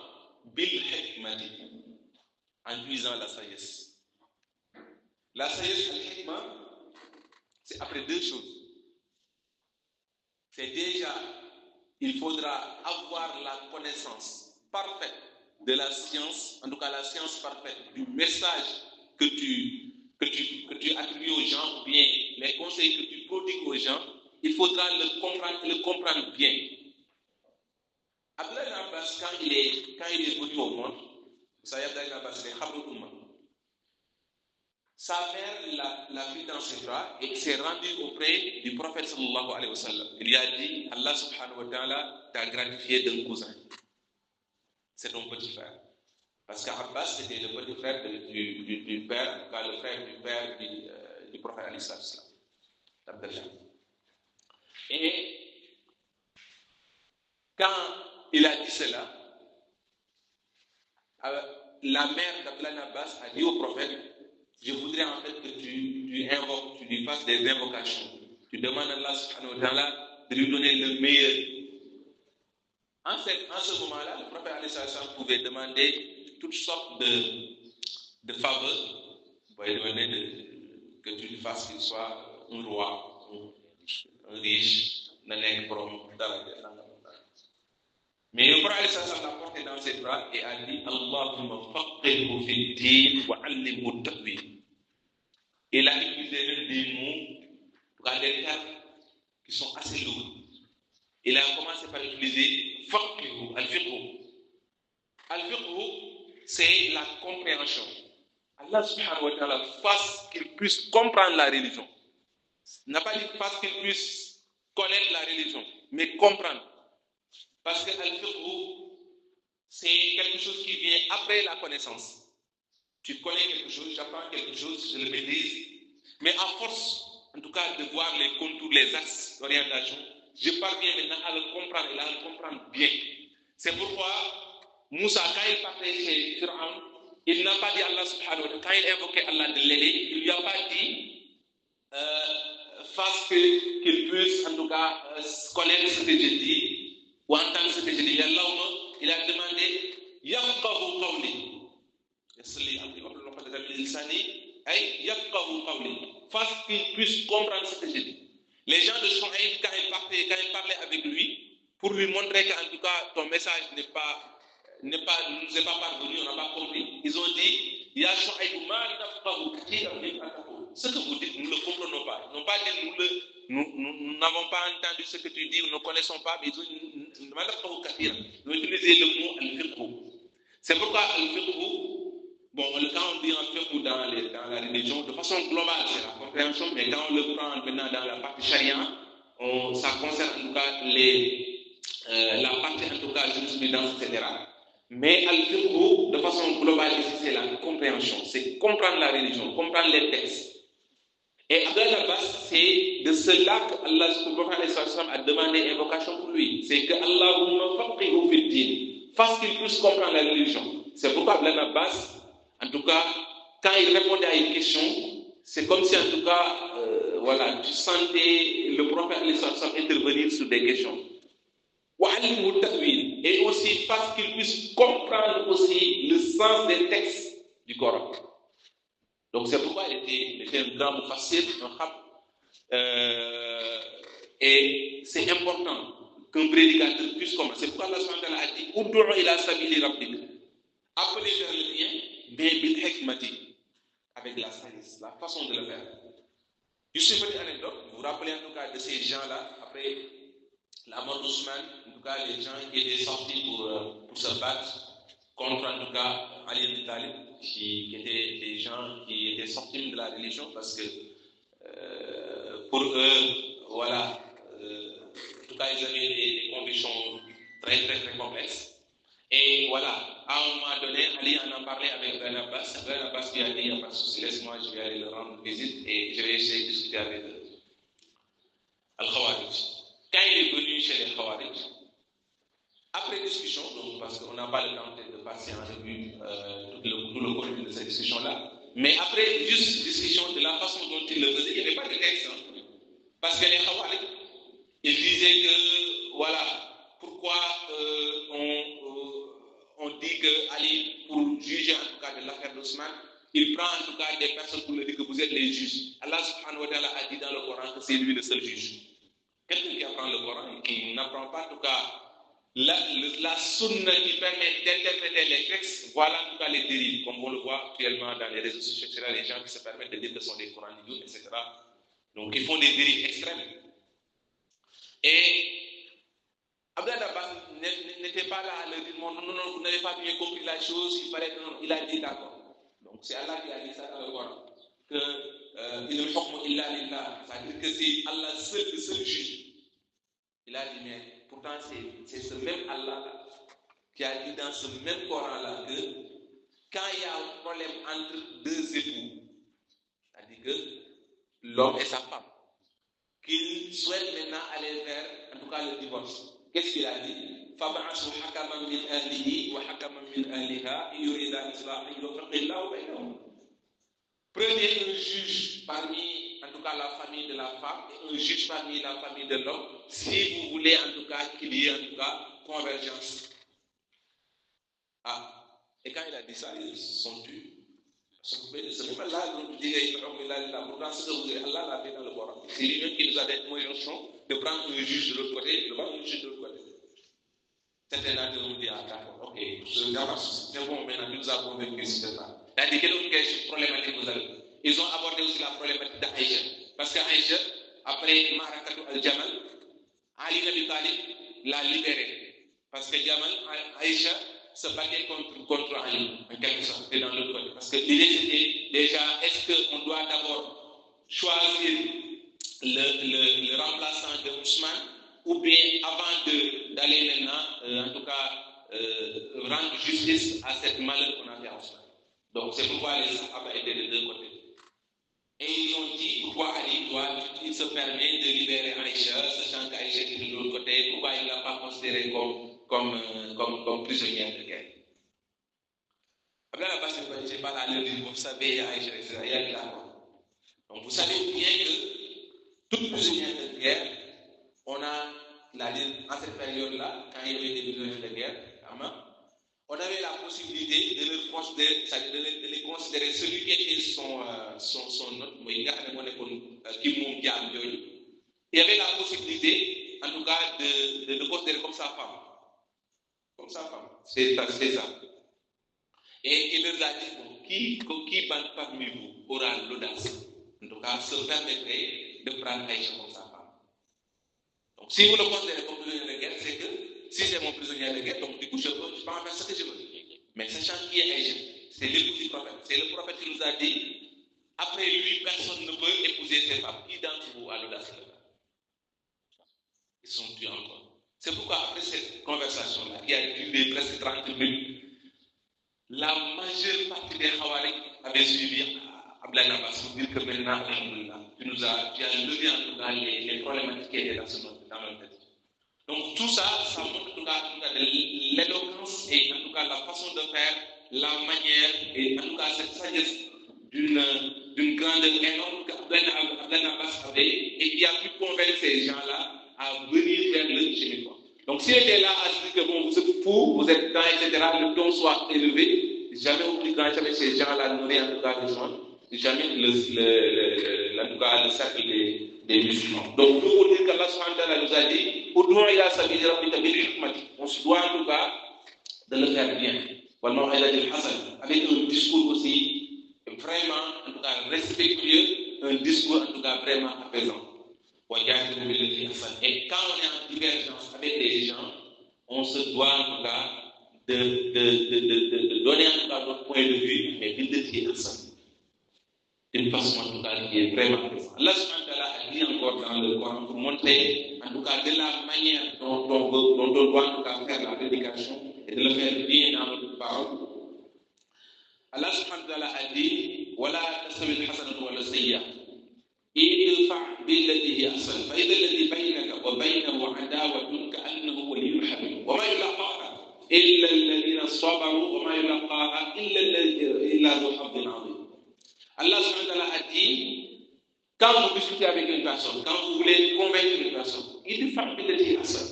Speaker 1: Bil hikmati, en utilisant la sagesse. La sagesse, al-hikma, c'est après deux choses. C'est déjà, il faudra avoir la connaissance parfaite de la science, en tout cas la science parfaite du message que tu attribues aux gens, ou bien les conseils que tu prodigues aux gens, il faudra le comprendre bien. Abdullah ibn Abbas, quand il est venu au monde, vous savez, Abdullah ibn Abbas, c'est Khabrul Ummah. Sa mère l'a pris dans ses bras et s'est rendue auprès du prophète sallallahu alayhi wa sallam. Il lui a dit, Allah subhanahu wa ta'ala t'a gratifié d'un cousin. C'est ton petit frère. Parce qu'Abbas, c'était le petit frère du père, en tout cas le frère du père du prophète alayhi wa sallam, d'Abdallah. Et quand il a dit cela, la mère d'Abdallah Abbas a dit au prophète, je voudrais en fait que tu invoques, tu lui fasses des invocations. Tu demandes à Allah subhanahu wa ta'ala de lui donner le meilleur. En ce moment-là, le prophète alayhi wa sallam pouvait demander toutes sortes de faveurs. Vous pouvez demander que tu lui fasses qu'il soit un roi, un riche, un écrom, mais le prophète alayhi wa sallam l'a porté dans ses bras et a dit Allahumma faqihhu fi din wa 'allimhu at-ta'wil. Il a utilisé même des mots, des termes qui sont assez lourds. Il a commencé par utiliser faqihhu, al-fiqhu. Al-fiqhu, c'est la compréhension. Allah subhanahu wa ta'ala fasse qu'il puisse comprendre la religion. Il n'a pas dit fasse qu'il puisse connaître la religion, mais comprendre. Parce que al-fiqhu, c'est quelque chose qui vient après la connaissance. Tu connais quelque chose, j'apprends quelque chose, je le maîtrise, mais à force, en tout cas, de voir les contours, les axes d'orientation, je parviens maintenant à le comprendre et à le comprendre bien. C'est pourquoi Moussa, quand il partait chez Pharaon, il n'a pas dit Allah subhanahu wa ta'ala, quand il invoquait Allah de l'aider, il ne lui a pas dit fasse qu'il puisse en tout cas connaître ce que je dis ou entendre ce que je dis. Il a demandé yafqahu qawli. Fasse qu'il puisse comprendre ce que je dis. Les gens de Shu'aïb, quand ils parlaient avec lui, pour lui montrer qu'en tout cas ton message ne nous est pas parvenu, on n'a pas compris, ils ont dit Ya Shu'aïb ma nafqahu kathiran mimma taqul. Ce que vous dites, nous ne le comprenons pas. Ils n'ont pas dit nous n'avons pas entendu ce que tu dis, nous ne connaissons pas, mais ils ont utilisé le mot al-fiqhu. C'est pourquoi al-fiqhu, bon, quand on dit al-fiqhu dans la religion, de façon globale, c'est la compréhension, mais quand on le prend maintenant dans la partie charia, ça concerne en tout cas la partie en tout cas jurisprudence, etc. Mais al-fiqhu, de façon globale, ici, c'est la compréhension, c'est comprendre la religion, comprendre les textes. Et Abdullah Abbas, c'est de cela que Allah a demandé invocation pour lui. C'est que Allahumma faqihhu fi din, fasse qu'il puisse comprendre la religion. C'est pourquoi Abdullah Abbas, en tout cas, quand il répondait à une question, c'est comme si en tout cas, tu sentais le prophète intervenir sur des questions. Et aussi fasse qu'il puisse comprendre aussi le sens des textes du Coran. Donc c'est pourquoi il était un grand mufassir, un khab. Et c'est important qu'un prédicateur puisse comprendre. C'est pourquoi Allah subhanahu wa ta'ala a dit Ud'u ila sabili rabbik. Appelez vers le bien, mais bil hikmati, avec la façon de le faire. Juste une petite anecdote, vous vous rappelez en tout cas de ces gens-là,
Speaker 2: après la mort d'Ousmane, en tout cas les gens qui étaient sortis pour se battre contre en tout cas Ali ibn Talib, qui étaient des gens qui étaient sortis de la religion parce que pour eux, voilà, en tout cas ils avaient des conditions très très très complexes. Et voilà, à un moment donné, Ali en a parlé avec Ben Abbas. Ben Abbas lui a dit, il n'y a pas de souci, laisse-moi, je vais aller le rendre visite et je vais essayer de discuter avec Al-Khawarij. Quand il est venu chez les Khawarij, après discussion, donc, parce qu'on n'a pas le temps de passer en revue tout le contenu de cette discussion-là, mais après juste discussion de la façon dont il le faisait, il n'y avait pas de texte. Hein, parce que les Khawarij, ils disaient que, voilà, pourquoi on dit que Ali, pour juger en tout cas de l'affaire d'Ousmane, il prend en tout cas des personnes pour leur dire que vous êtes les juges. Allah subhanahu wa ta'ala a dit dans le Coran que c'est lui le seul juge. Quelqu'un qui apprend le Coran et qui n'apprend pas en tout cas la sunna qui permet d'interpréter les textes, voilà en tout cas les dérives, comme on le voit actuellement dans les réseaux sociaux, etc., les gens qui se permettent de dire que ce sont des Coraniques, etc. Donc ils font des dérives extrêmes. Et Abdel Abbas n'était pas là à leur dire non, vous n'avez pas bien compris la chose, il fallait que non, il a dit d'accord. Donc c'est Allah qui a dit ça dans le Coran, que il ne hukmu illa lillah, c'est-à-dire que c'est Allah seul, le seul juge. Il a dit, mais pourtant c'est ce même Allah qui a dit dans ce même Coran-là que quand il y a un problème entre deux époux, c'est-à-dire que l'homme et sa femme, qu'il souhaite maintenant aller vers, en tout cas, le divorce. Qu'est-ce qu'il a dit? فَبَعَثُوا حَكَمًا مِنْ أَهْلِهِ وَحَكَمًا مِنْ أَهْلِهَا يُرِيدَ إِصْلَاحًا يُوَفِّقِ اللَّهُ بَيْنَهُمْ. Prenez un juge parmi, en tout cas, la famille de la femme et un juge parmi la famille de l'homme, si vous voulez, en tout cas, qu'il y ait, en tout cas, convergence. Ah, et quand il a dit ça, ils sont tués. C'est même Allah dont tu disais, pourtant ce que vous avez, Allah l'a fait dans le Coran. C'est lui-même qui nous a donné l'injonction de prendre un juge de l'autre côté, de prendre un juge de l'autre côté. Certains d'entre nous disent, ah d'accord, ok, c'est bon, maintenant nous avons convaincu, c'est ça. C'est-à-dire, quel autre problématique vous avez? Ils ont abordé aussi la problématique d'Aïcha. Parce qu'Aïcha, après Marakatu al-Jamal, Ali ibn Abi Talib l'a libéré. Parce que Jamal, Aïcha se battait contre Ali, en quelque sorte, et dans l'autre côté. Parce que l'idée c'était déjà, est-ce qu'on doit d'abord choisir le remplaçant de Ousmane, ou bien avant d'aller maintenant, en tout cas, rendre justice à cette malheur qu'on a fait à Ousmane. Donc c'est pourquoi les Sahaba étaient des deux côtés. Et ils ont dit pourquoi Ali il se permet de libérer Aïcha, sachant qu'Aïcha était de l'autre côté, pourquoi il ne l'a pas considéré comme prisonnière de guerre. Après la base, je ne sais pas là, vous savez, Aïcha, il y a là. Donc vous savez bien que toute prisonnière de guerre, on a, en cette période-là, quand il y avait des prisonniers de guerre, on avait la possibilité de les considérer celui qui était son hôte, il y avait la possibilité, en tout cas, de le considérer comme sa femme. Comme sa femme. C'est ça. Et il leur a dit, qui parmi vous aura l'audace, en tout cas, se permettrait de prendre Aïcha comme sa femme. Donc, si vous le considérez comme prisonnier de guerre, c'est que si c'est mon prisonnier de guerre, donc du coup, je peux en faire ce que je veux. Mais sachant qui est Aïcha, c'est l'époux du prophète. C'est le prophète qui nous a dit, après lui, personne ne peut épouser ses femmes. Qui d'entre vous a l'audace de le faire? Ils sont tués encore. C'est pourquoi après cette conversation-là, qui a duré presque 30 minutes, la majeure partie des Khawarij avaient suivi Abdel Abbas pour dire que maintenant, tu as levé en tout cas les problématiques qui étaient dans notre tête. Donc tout ça, ça montre en tout cas l'éloquence et en tout cas la façon de faire, la manière et en tout cas cette sagesse d'une grandeur énorme qu'Abdel Abbas avait et qui a pu convaincre ces gens-là à venir vers le musulman. Donc s'il était là à dire que bon, vous êtes fous, vous êtes dans, etc., le ton soit élevé, jamais oublié jamais ces gens-là n'auraient en tout cas besoin, jamais en tout cas le cercle des musulmans. Donc pour dire qu'Allah subhanahu wa ta'ala nous a dit, on se doit en tout cas de le faire bien. Avec un discours aussi vraiment en tout cas respectueux, un discours en tout cas vraiment apaisant. وجاهدوا بالتي Hassan. Et quand on est en divergence avec les gens, on se doit en tout cas de donner en tout cas notre point de vue, mais d'identifier Hassan. D'une façon en tout cas qui est vraiment présente. Allah subhanahu wa ta'ala a dit encore dans le Coran pour montrer en tout cas de la manière dont on doit en tout cas faire la prédication et de le faire bien dans notre parole. Allah subhanahu wa ta'ala a dit ولا تستوي الحسنة ولا السيئة ادفع بالتي هي أحسن فإذا الذي بينك وبينه عداوة كأنه ولي حميم وما يلاقاها إلا الذين صبروا وما يلاقاها إلا ذو حظ عظيم. Allah subhanahu wa ta'ala a dit, quand vous discutez avec une personne, quand vous voulez convaincre une personne, il te fait بالتي هي أحسن.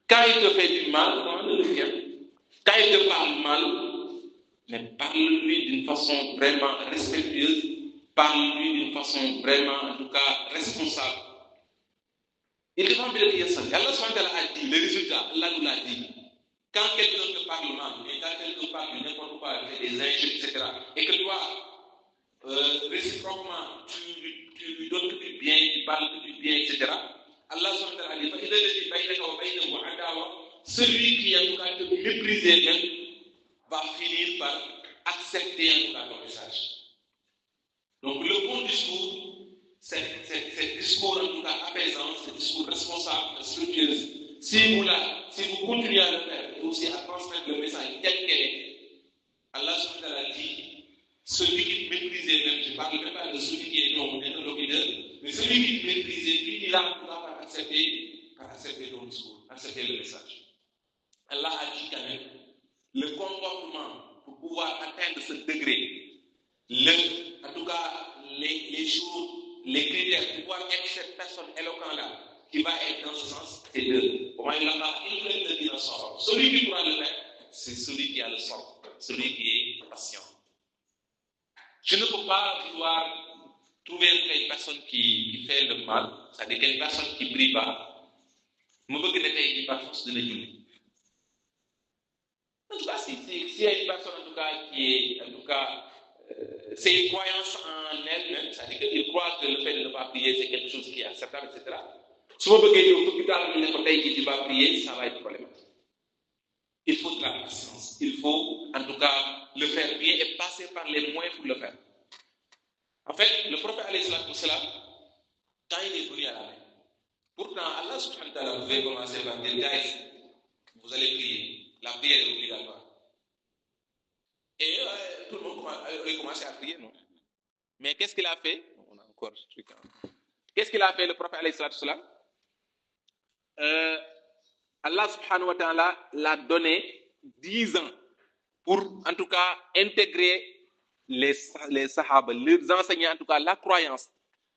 Speaker 2: Quand il te fait du mal, demande le bien. Quand il te parle mal, mais parle-lui d'une façon vraiment respectueuse, parle-lui d'une façon vraiment, en tout cas, responsable. Il te fait بالتي هي أحسن. Allah subhanahu wa ta'ala a dit, le résultat, Allah nous l'a dit. Quand quelqu'un te parle mal, et quand quelqu'un parle de n'importe quoi, des injures, etc., et que toi, réciproquement, tu lui donnes que du bien, tu parles que du bien, etc., Allah subhanahu wa ta'ala dit, celui qui en tout cas te méprisait même va finir par accepter en tout cas ton message. Donc le bon discours, c'est discours en tout cas apaisant, c'est discours responsable, structuré. Si vous continuez à le faire, et aussi à transmettre le message tel qu'elle est, Allah subhanahu wa ta'ala dit, celui qui méprisait même, je ne parle même pas de celui qui est non interlocuteur, mais celui qui méprisait finira par accepter ton discours, accepter le message. Allah a dit quand même, le comportement pour pouvoir atteindre ce degré, en tout cas les choses, les critères pour pouvoir être cette personne éloquente-là, qui va être dans ce sens, c'est deux. Celui qui pourra le faire, c'est celui qui a le sort, celui qui est patient. Je ne peux pas vouloir trouver une personne qui fait le mal, c'est-à-dire une personne qui ne prie pas. Je veux que les gens par force de l'église. En tout cas, s'il y a une personne en tout cas qui est, en tout cas, c'est une croyance en elle-même, c'est-à-dire qu'il croit que le fait de ne pas prier, c'est quelque chose qui est acceptable, etc. Si vous voulez que l'hôpital qui va prier, ça va être problématique. Il faut de la patience. Il faut, en tout cas, le faire bien et passer par les moyens pour le faire. En fait, le prophète alayhi salatu wassalam, quand il est venu à la main, pourtant, Allah subhanahu wa ta'ala pouvait commencer par dire, guys, vous allez prier. La prière est obligatoire. Et tout le monde a commencé à prier, non? Mais qu'est-ce qu'il a fait? On a encore ce truc. Qu'est-ce qu'il a fait, le prophète alayhi salatu wassalam? Allah subhanahu wa ta'ala l'a donné 10 ans pour, en tout cas, intégrer les sahaba, les enseignants, en tout cas, la croyance,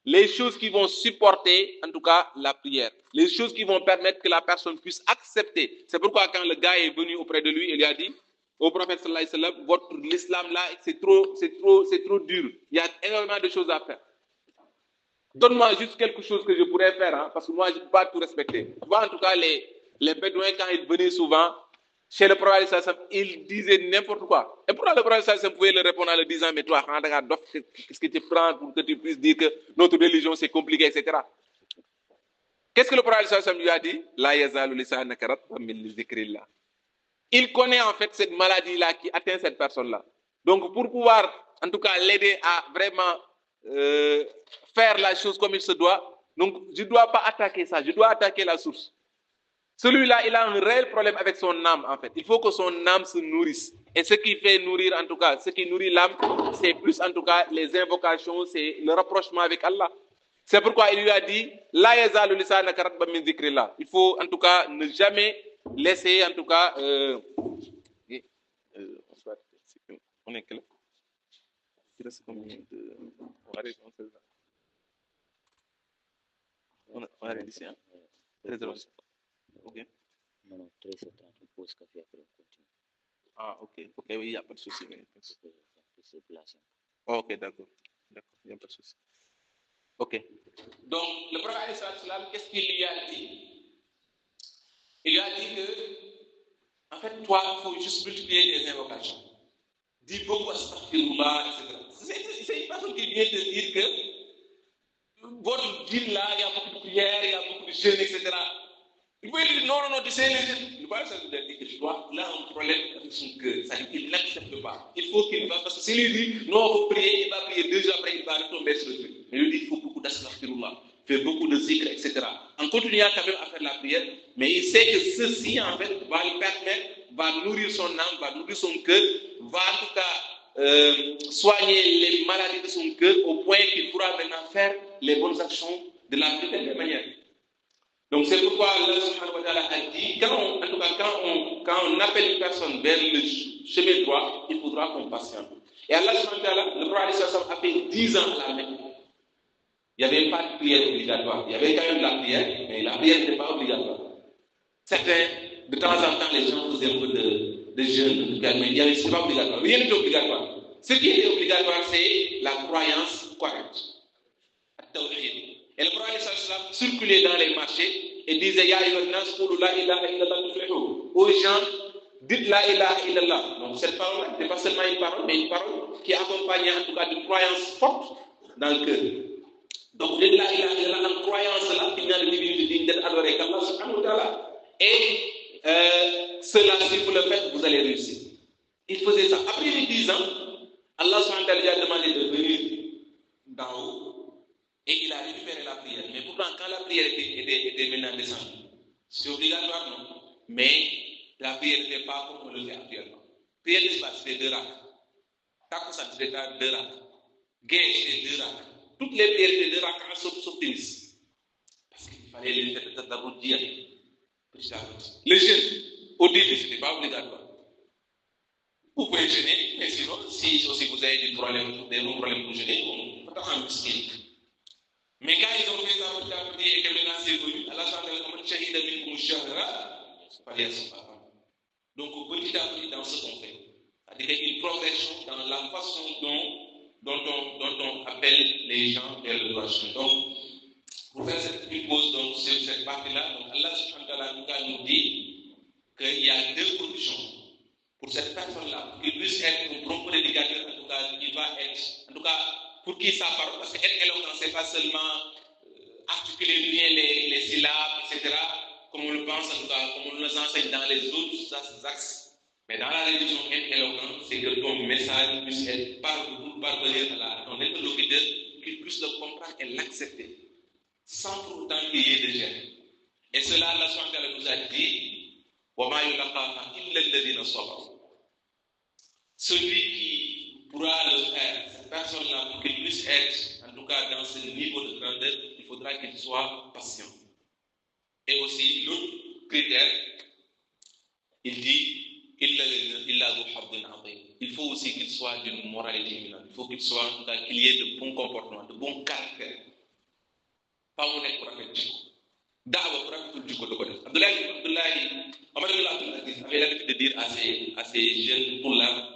Speaker 2: les choses qui vont supporter, en tout cas, la prière, les choses qui vont permettre que la personne puisse accepter. C'est pourquoi quand le gars est venu auprès de lui, il lui a dit, au prophète sallallahu alayhi wa sallam, votre l'islam là, c'est trop dur. Il y a énormément de choses à faire. Donne-moi juste quelque chose que je pourrais faire, hein, parce que moi, je ne peux pas tout respecter. Tu vois, en tout cas, les Bédouins, quand ils venaient souvent chez le prophète, ils disaient n'importe quoi. Et pourquoi le prophète pouvait le répondre en le disant, mais toi, qu'est-ce que tu prends pour que tu puisses dire que notre religion, c'est compliqué, etc. Qu'est-ce que le prophète lui a dit? La yazalu lisanaka ratban min zikrillah. Il connaît en fait cette maladie-là qui atteint cette personne-là. Donc, pour pouvoir, en tout cas, l'aider à vraiment faire la chose comme il se doit, donc je ne dois pas attaquer ça, je dois attaquer la source. Celui-là, il a un réel problème avec son âme, en fait. Il faut que son âme se nourrisse. Et ce qui fait nourrir, en tout cas, ce qui nourrit l'âme, c'est plus, en tout cas, les invocations, c'est le rapprochement avec Allah. C'est pourquoi il lui a dit, La yazalu lisanaka ratban min zikrillah. Il faut, en tout cas, ne jamais laisser, en tout cas, on est clair. Il reste combien de... On arrête ici, hein? Réservation. Ok.
Speaker 3: Non, 13h30, on pose café après on continue.
Speaker 2: Ah, ok, oui, il n'y a pas de souci. Ok, d'accord, il n'y a pas de souci. Ok. Donc, le prophète, qu'est-ce qu'il lui a dit? Il lui a dit que, en fait, toi, il faut juste multiplier les invocations. Dis beaucoup astaghfirullah, etc. C'est une personne qui vient te dire que votre dîme là, il y a beaucoup de prières, il y a beaucoup du jeûne, etc. Il peut dire non, tu sais, le prophète sallallahu alayhi wa sallam dit que tu dois, il a un problème avec son cœur, c'est-à-dire qu'il n'accepte pas. Il faut qu'il va, parce que s'il lui dit non, il faut prier, il va prier 2 jours après, il va retomber sur le truc. Mais il lui dit qu'il faut beaucoup d'astaghfirullah, faire beaucoup de zikr, etc. En continuant quand même à faire la prière, mais il sait que ceci, en fait, va lui permettre, va nourrir son âme, va nourrir son cœur, va en tout cas soigner les maladies de son cœur au point qu'il pourra maintenant faire les bonnes actions de la plus belle manière. Donc c'est pourquoi Allah subhanahu wa ta'ala a dit, quand on appelle une personne vers le chemin droit, il faudra qu'on patiente. Et Allah subhanahu wa ta'ala, le prophète a fait 10 ans à la Mecque. Il n'y avait pas de prière obligatoire. Il y avait quand même la prière, mais la prière n'était pas obligatoire. Certains, de temps en temps, les gens faisaient un peu de jeûne, mais ce n'est pas obligatoire. Rien n'est obligatoire. Ce qui est obligatoire, c'est la croyance correcte. Et le prophète circulait dans les marchés et disait Ya ayyuhan nas qulu la ilaha illallah tuflihu. Aux gens, dites la ilaha illallah. Donc cette parole n'est pas seulement une parole, mais une parole qui accompagne en tout cas d'une croyance forte dans le cœur. Donc dites la ilaha illallah en croyance là, qu'il y a de divinité digne d'être adoré qu'Allah subhanahu wa ta'ala. Et cela, si vous le faites, vous allez réussir. Il faisait ça. Après les 10 ans, Allah subhanahu wa ta'ala lui a demandé de venir d'en haut. Et il a récupéré la prière. Mais pourtant, quand la prière était maintenant descendue, c'est obligatoire, non? Mais la prière n'était pas comme on le fait actuellement. Prière d'espace, c'était 2 raks. Takusan, c'était 2 raks. Gué, c'était 2 raks. Toutes les prières étaient 2 raks, sauf tennis. Parce qu'il fallait les faire d'abord dire. Le jeûne, au début, ce n'était pas obligatoire. Vous pouvez jeûner, mais sinon, si aussi vous avez des problèmes pour jeûner, on peut en discuter. Mais quand ils ont fait ça pour la prière et que maintenant c'est venu, Allah donc petit à petit dans ce qu'on fait, c'est-à-dire une progression dans la façon dont on appelle les gens vers le droit chemin. Donc, pour faire une pause donc, sur cette partie-là, donc Allah subhanahu wa ta'ala nous dit qu'il y a 2 conditions pour cette personne-là, pour qu'il puisse être un bon prédicateur, en tout cas, il va être, en tout cas, pour qui ça parle, parce qu'être éloquent, ce n'est pas seulement articuler bien les syllabes, etc., comme on le pense, en tout cas, comme on nous enseigne dans les autres axes. Mais dans la religion, être éloquent, c'est que ton message puisse être parvenir à ton interlocuteur, qu'il puisse le comprendre et l'accepter, sans pour autant qu'il y ait de gêne. Et cela, Allah subhanahu wa ta'ala nous a dit, وَمَا يُلَقَّاهَا إِلَّا الَّذِينَ صَبَرُوا. Celui qui pourra le faire, cette personne-là, pour qu'il puisse être, en tout cas dans ce niveau de grandeur, il faudra qu'il soit patient. Et aussi, l'autre critère, il dit, il faut aussi qu'il soit d'une moralité éminente. Il faut qu'il soit, en tout cas, qu'il y ait de bons comportements, de bons caractères. Pas honnête pour faire du coup. D'abord, pour faire du coup, Omar ibn Abdul avait l'habitude de dire à ces jeunes pour là,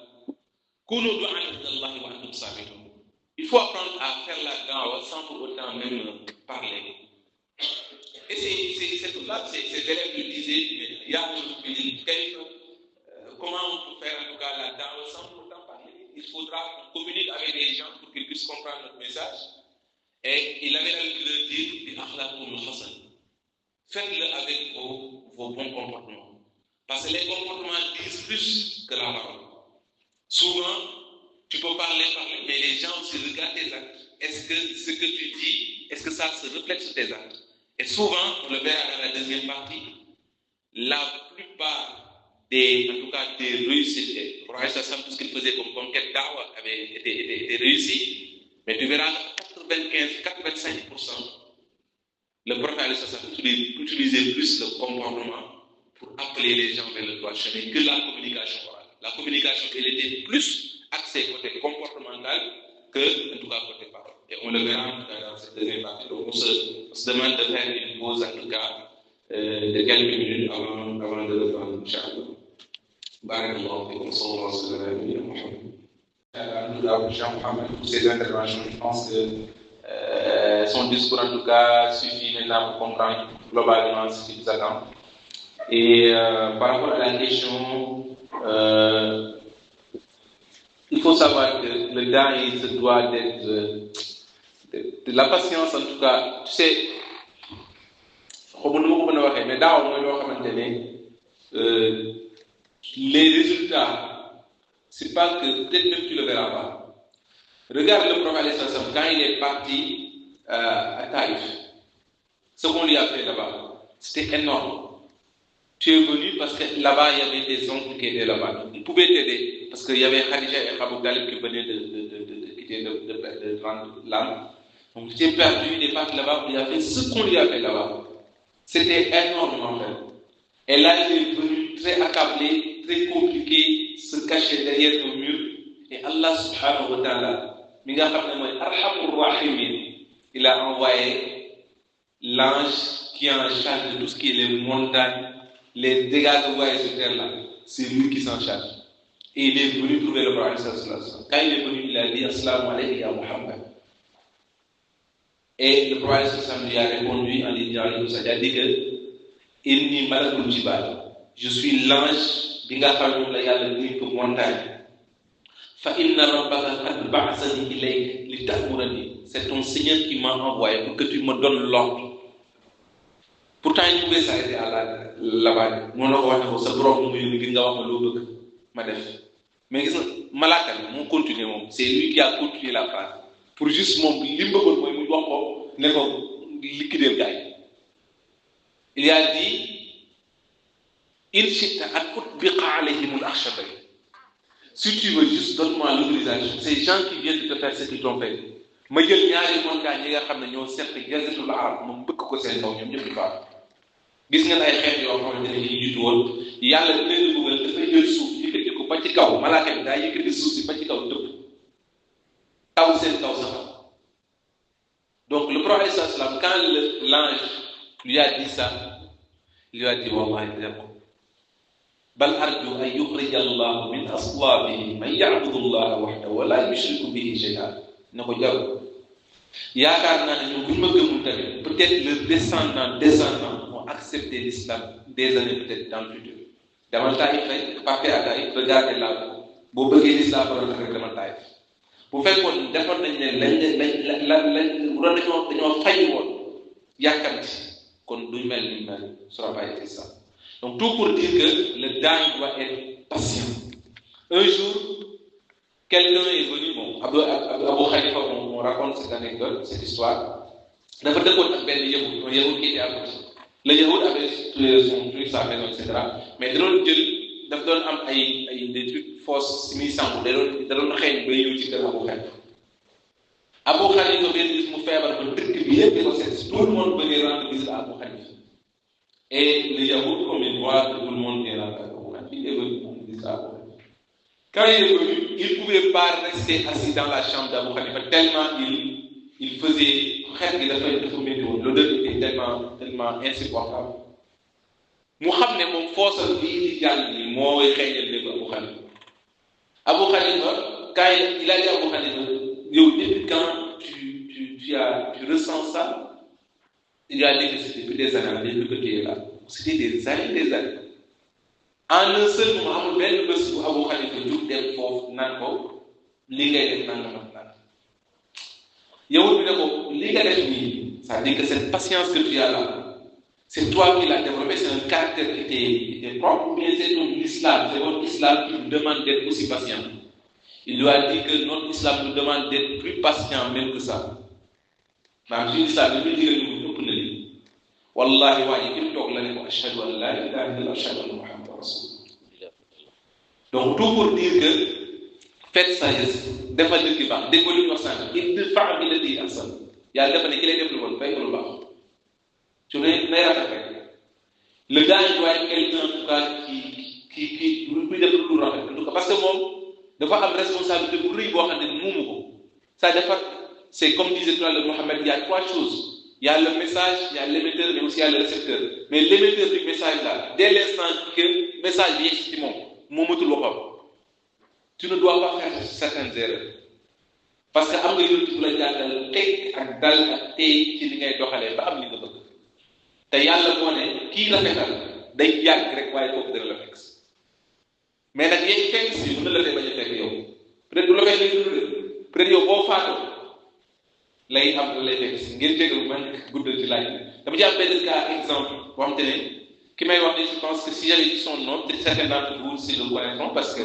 Speaker 2: il faut apprendre à faire la dawa sans pour autant même parler. Et c'est tout là, ces élèves lui disaient, il y a comment on peut faire en tout cas la dawa sans pour autant parler. Il faudra qu'on communique avec les gens pour qu'ils puissent comprendre notre message. Et il avait l'habitude de dire, faites-le avec vos bons comportements. Parce que les comportements disent plus que la parole. Souvent, tu peux parler, mais les gens aussi regardent tes actes. Est-ce que ce que tu dis, est-ce que ça se reflète sur tes actes? Et souvent, on le verra dans la deuxième partie, la plupart en tout cas, des réussites, pour tout ce qu'il faisait comme conquête d'Awa avait été réussi, mais tu verras 95-85%. Le prophète utilisait plus le comportement pour appeler les gens vers le droit chemin que la communication orale. La communication, elle était plus axée côté comportemental que, en tout cas, côté parole. Et on le verra dans cette deuxième partie. Donc, on se demande de faire une pause, en tout cas, de quelques minutes avant de reprendre, Inch'Allah. Barakallahu fikum, sallallahu alayhi wa sallam. Jean Mohamed, pour ces interventions, je pense que son discours, en tout cas, suffit maintenant pour comprendre globalement ce qui nous attend. Et par rapport à la question, il faut savoir que le da'i se doit d'être de la patience, en tout cas. Tu sais, xaw ma nu ma ko mën a waxee mais daawa mooy loo xamante ne les résultats c'est pas que peut-être même tu le verras pas. Regarde le prophète alayhi salam quand il est parti à Taïf, ce qu'on lui a fait là-bas, c'était énorme. Tu es venu parce que là-bas il y avait des oncles qui étaient là-bas, ils pouvaient t'aider parce qu'il y avait Khadija et Abu Talib qui venaient de rendre l'âme. Donc tu es perdu, il est parti là-bas, il a fait ce qu'on lui a fait là-bas. C'était énorme en fait. Et là il est venu très accablé, très compliqué, se cacher derrière un mur. Et Allah subhanahu wa ta'ala, il a envoyé l'ange qui est en charge de tout ce qui est les montagnes, les dégâts de voyage sur terre là. C'est lui qui s'en charge. Et il est venu trouver le prophète. Quand il est venu, il a dit Assalamu alaykum ya Muhammad. Et le prophète lui a répondu en lui disant, il a dit que Inni malakul jibal, je suis l'ange bi nga xam ne la yàlla nuyu ko montagne. Fa inna rabbaka qad ba'athani ilayka li ta'murani. C'est ton Seigneur qui m'a envoyé pour que tu me donnes l'ordre. Pourtant il pouvait s'arrêter à là-bas. Moo la ko wax ne ko sa borom mu yónni ngir nga wax ma loo bëgg ma def. Mais gis nga malaaka bi moo continuer moom. C'est lui qui a continué la phrase. Pour juste moom li mu bëggoon mooy muy wax ko ne ko liquider gars yi. Il a dit in shi'ta an utbiqa alayhim al-akhshabayn. Si tu veux juste donne-moi l'autorisation. Ces gens qui viennent de te faire ce qu'ils t'ont fait. Ma jël ñaari montagne yi nga xam ne ñoo seq jazatul arab moom bëgg ko seen kaw ñoom ñëpp di faatu. Gis ngeen ay xeet yoo xamante ne ñu jiitu woon yàlla da leen bëggal dafay jël suuf yëkkati ko ba ci kaw malaaka bi daa yëkkati suuf si ba ci kaw tëb taw seen kaw sax. Donc le prophète sallam quand l'ange lui a dit ça, il lui a dit wallahi bal arju an yukhrija Allah min aslabihi man ya'budu Allah wahdahu wa la yushriku bihi shay'an. Na ko jaw yaakaar naa ne ñun bu ñu ma gëmul tamit peut-être leurs descendants vont accepter l'islam des années peut-être dans le futur. Demal Taïf rek Pape à Taïf regardez là boo bëggee l'islam ba doon rek demal Taïf. Bu fekkoon defoon nañ ne lañ bu doon dañoo fay woon yàkkamti kon duñ mel ni mel ça n'a pas été ça. Donc tout pour dire que le da'i doit être patient. Un jour, quelqu'un est venu, bon, Abu Khalifa, on raconte cette anecdote, cette histoire. Dafa dëkkoon ak benn yahud, un yahud qui était à côté. Le yahud avait son truc, sa maison, etc. Mais da doon jël, daf doon am ay des trucs fausses simi-sang, da doon xeeñ ba ñëw ci kër Abu Khalifa. Abu Khalifa benn gis mu feebar ba dëkk bi yëpp di ko seet, tout le monde venait rendre visite à Abu Khalifa. Et les Yahoud, comme ils voient que tout le monde vient là, il est venu, on dit ça. Quand il est venu, il ne pouvait pas rester assis dans la chambre d'Abu Khalifa tellement il faisait l'odeur était tellement insupportable. Mu xam ne moom foosal bii di jàll ni mooy xeeñal léegi Abu Khalifa. Abu Khalifa, quand il a dit à Abu Khalifa, yow depuis quand tu ressens ça? Il a dit que c'était depuis des années depuis que tu es là. C'était des années. En un seul moment, amul benn bés bu Abu Khalifa jóg dem foofu naan ko li ngay def naan la naan. Yow bi ne ko li nga def nii, ça veut dire que cette patience que tu as là, c'est toi qui l'as développé, c'est un caractère qui t'est propre, ou bien c'est ton islam, c'est votre islam qui nous demande d'être aussi patient. Il lui a dit que notre islam nous demande d'être plus patient même que ça. maanaam suñu islam bi ñu digal ñu ëpp na lii wallahi waa ji képp toog la ne ko ashhadu an la ilaha illallah ashhadu anna muhammadan rasulullah. Donc tout pour dire que faites sagesse defal nit ki baax dégg nga li ñu wax sànq idfa' billatii ahsan yàlla dafa ne ki lay def lu bon fay ko lu baax su ne nay rafet rek le gars doit être quelqu'un en tout cas qui luy def lu rafet en tout cas parce que moom dafa am responsabilité bu rëy boo xam ne muumu ko ça dafa. C'est comme disait tout à l'heure Mohamed, il y a trois choses. Il y a le message, il y a l'émetteur, mais aussi il y a le récepteur. Mais l'émetteur du message là, dès l'instant que le message vient ci moom, tu ne dois pas faire certaines erreurs. Parce que am nga yoon ci bu la jàngal teg ak dal ak tey ci li ngay doxalee ba am li nga bëgg. Te yàlla moo ne kii la fekkal day yàgg rek waaye kooku dara la fekk. Mais nag yéen fekk si mën na la fay bañ a fekk yow. Peut-être du la fay lay dund peut-être yow boo faatoo lay am lay fekk si ngeen jégal man guddal ci laaj dama ci am benn cas exemple boo xam te ne ki may wax ni je pense que si j'avais dit son nom certains d'entre vous si le connaîtront parce que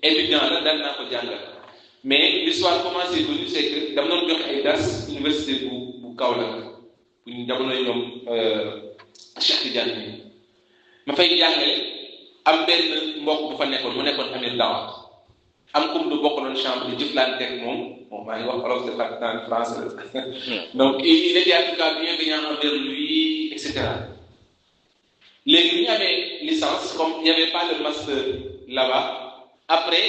Speaker 2: étudiant la daan naa ko jàngal mais l'histoire comment c'est venu c'est que dama doon joxe ay das université bu Kaolack bu ñu jamono ñoom Cheikh Tidiane bi ma fay jàngale am benn mbokk bu fa nekkoon mu nekkoon Amir Dawa am comme du bokkaloon chambre di jëflanteeg moom bon maa ngi wax olof de en français donc il était en tout cas bienveillant envers lui et cetera léegi ñu amee licence comme il n'y avait pas de master là-bas après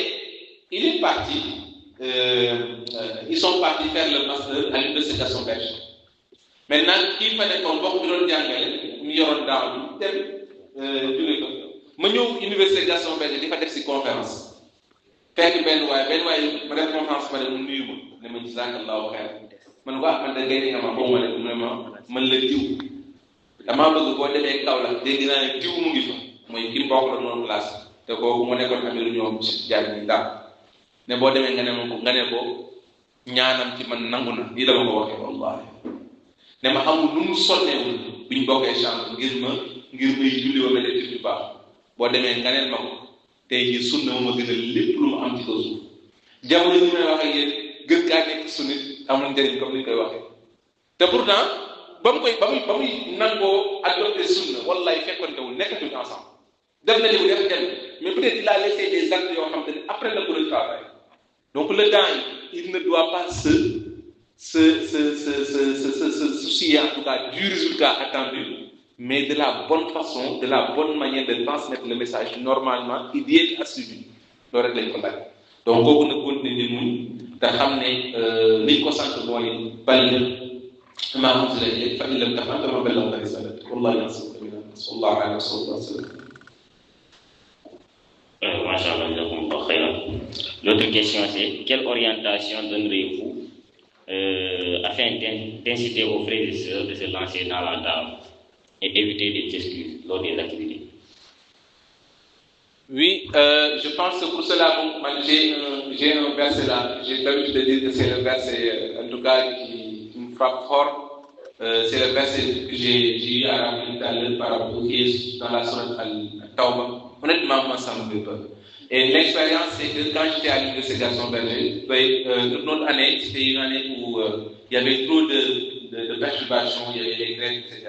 Speaker 2: il est parti ils sont partis faire le master à l'université Gaston Berger maintenant kii fa nekkoon mbokk bi doon jàngale mu yoroon daaw bi dem jóge ko ma ñëw université Gaston Berger di fa def si conférence fekk benn waaye ma def conférence ma dem mu nuyu ma ne ma jazakallahu xeer man waa man da ngay nga ma boo ma ne mu ne ma man la diw damaa bëgg boo demee Kaolack dégg naa ne diw mu ngi fa mooy ki mbokk la noonu classe te kooku mu nekkoon amiru ñoom jaay bi daal ne boo demee nga ne ko ñaanam ci man nangu na lii dama ko waxee wallahi ne ma amul lu mu sonneewul biñ bokkee chambre ngir may julli wa ma def ci lu baax boo demee nga neen ma ko tey jii sunna ma gënal lépp lu mu am ci kaw suuf jamono ñu may wax ak yéen gën kaa nekk sunnit amul njëriñ comme ni ñu koy waxee te pourtant ba muy nangoo adopté sunna wallahi fekkontewul nekkatuñu ensemble def na li mu def dem mais peut-être il a laissé des actes yoo xam te ne après le boulot de travail donc le temps il ne doit pas se soucier en tout cas du résultat attendu mais de la bonne façon de la bonne manière de transmettre le message normalement il y est assidu loolu rek lañ ko laaj donc kooku nag continuer di muñ te xam ne liñ ko sant mooy bal maa unzila ilayka fa in lam taf'al fama ballaghta risalatahu wallahu ya'simuka minan nas wallahu a'lam wa sallam.
Speaker 3: Machallah, jazakumullah khairan. L'autre question c'est quelle orientation donnerez-vous afin d'inciter vos frères et sœurs de se lancer dans la da'wa et éviter des excuses lors des activités?
Speaker 2: Oui, je pense que pour cela, j'ai un verset là. J'ai l'habitude de dire que c'est le verset, en tout cas, qui me frappe fort. C'est le verset que j'ai eu à rappeler tout à l'heure par rapport au qui est dans la sourate Al-Tawbah. Honnêtement, moi, ça me fait peur. Et l'expérience, c'est que quand j'étais à l'université Gaston Berger, notre année, c'était une année où il y avait trop de perturbations, il y avait les grèves, etc.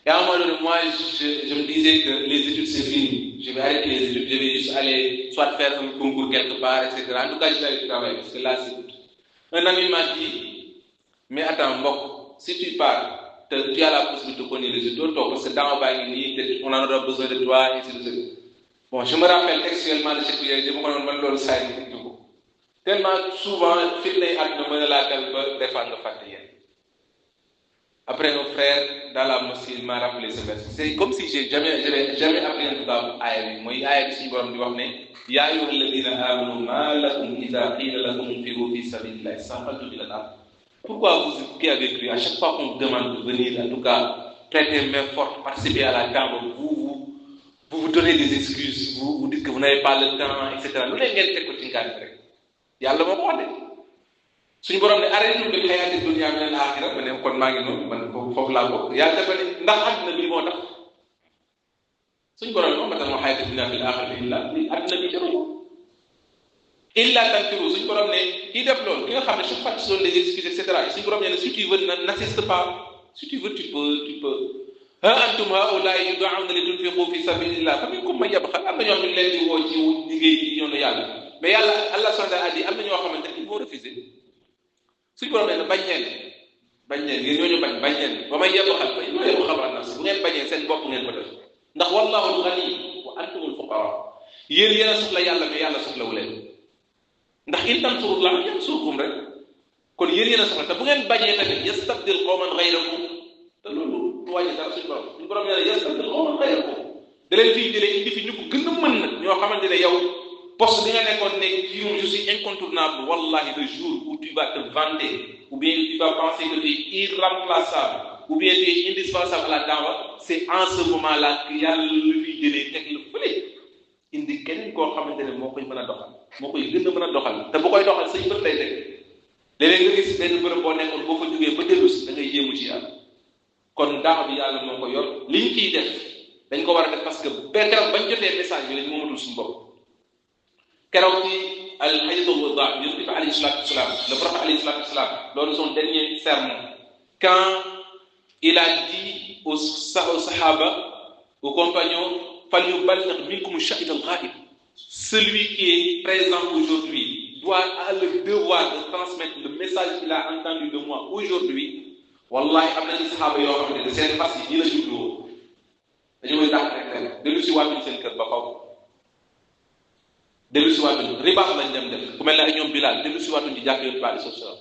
Speaker 2: Et à un moment donné, moi, je me disais que les études, c'est fini. Je vais arrêter les études, je vais juste aller soit faire un concours quelque part, etc. En tout cas, je vais aller travailler, parce que là, c'est tout. Un ami m'a dit, mais attends, Mbok, si tu pars, tu as la possibilité de connaître les études, parce que dans le on en aura besoin de toi, et etc. Bon, je me rappelle textuellement de ce que j'ai dit, tellement souvent, après un frère dans la mosquée il m'a rappelé ce verset. C'est comme si j'avais jamais appris en tout cas aaya bi mooy aaya bi suñu borom di wax ne yaa ayyuha alladina amanu ma lakum idha qila lakum infiru fi sabilillahi sanfaltum ila al-ard. Pourquoi vous qui avez cru, à chaque fois qu'on vous demande de venir, en tout cas prêter main forte, participer à la table, vous donnez des excuses, vous dites que vous n'avez pas le temps, etc. Lu leen ngeen teg ko ci ngaan rek yàlla moo ko wax de suñu borom ne arrêté bi xayaati dunya min al axira ma ne kon maa ngi noonu man foofu laa bokk yàlla dafa ne ndax àdduna bi moo tax suñu borom ne moom ma tax moo xayaati dunya min al axira illa àdduna bi jaruñu illa tanfiru suñu borom ne kii def loolu ki nga xam ne chaque fois que sont les excuses et cetera suñu borom ne si tu veux n'assiste pas si tu veux tu peux ha antum haula'i yud'auna li tunfiqu fi sabilillah fa minkum man yabkhal am na ñoo xam ne leen di woo ci liggéey ci yoonu yàlla mais yàlla Allah subhanahu wa ta'ala a dit am na ñoo xamante ne ils vont refuser suñu borom nee na bañ leen yéen ñooñu bañ leen ba may yabxal ba ma yabxal an nafs bu ngeen bañee seen bopp ngeen ko def ndax wallahu al-ghani wa antumul fuqara yéen a soxla yàlla mais yàlla soxlawu leen ndax in tansurullah yansurkum rek kon yéen a soxla te bu ngeen bañee tamit yastabdil qawman ghayrakum te loolu du wàññi dara suñu borom nee na yastabdil qawman ghayrakum da leen fii jëlee indi fi ñu ko gën a mën nag ñoo xamante ne yow poste bi nga nekkoon ne fii je suis incontournable wallahi le jour où tu vas te vanter ou bien tu vas penser que tu es irremplaçable ou bien tu es indispensable à la da'wa c'est en ce moment-là que yàlla lu fiy jëlee teg la fële indi keneen koo xamante ne moo koy mën a doxal moo koy gën a mën a doxal te bu koy doxal say bët lay teg léeg-léeg nga gis si benn bërëb boo nekkoon boo fa jógee ba dellu si da ngay yéemu ci yàlla kon daaw bi yàlla moo ko yor liñ ciy def dañ ko war a def parce que keroog bañ jotee message bi lañ moomatul suñu bopp keroog ci al hajjatul wadaa yonent bi alayhi salaatu wasalaam le prophète alayhi salaatu wasalaam lors de son dernier sermon quand il a dit aux sahaba aux compagnons falyuballigh minkum ash-shahid al-ghaib, celui qui est présent aujourd'hui doit avoir le devoir de transmettre le message qu'il a entendu de moi aujourd'hui. Wallahi am na ci sahaba yoo xam ne seen fas yi nii la juddoo dañu koy dàq rek dellu si waatuñ seen kër ba faw dellu si waatuñ ribaax lañ dem def ku mel ne ay ñoom Bilal dellu si waatuñ ci jàkk yoon bali social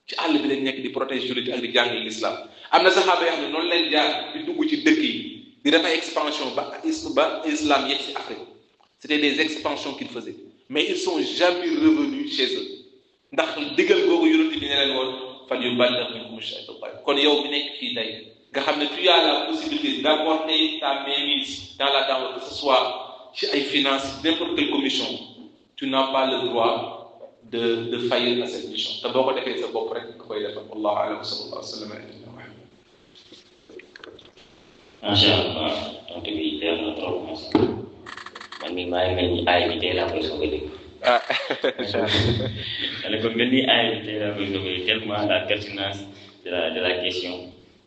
Speaker 2: ci àll bi lañ nekk di protéger jullit ak di jàng l'islam am na sahaba yoo xam ne noonu lañ jaar di dugg ci dëkk yi di def ay expansion ba islam yegg ci Afrique. C'était des expansions qu'ils faisaient mais ils sont jamais revenus chez eux ndax digal googu yonent bi ne leen woon falyuballigh minkum ash-shahid al-ghaib kon yow bi nekk fii tey nga xam ne tu as la possibilité d'apporter ta mainmise dans la da'wa que ce soit ci ay finances n'importe quelle commission tu n'as pas le droit de faillir à cette mission te boo ko defee sa bopp rek nga koy defal wallahu a'lam wa sallallahu alayhi wa sallam.
Speaker 3: Macha Allah tontu bi leer na trop man mii maa ngi mel ni aay bi tey laa koy soog a dégg. kon mel ni aay bi tey laa koy soog a dégg tellement la pertinence de la question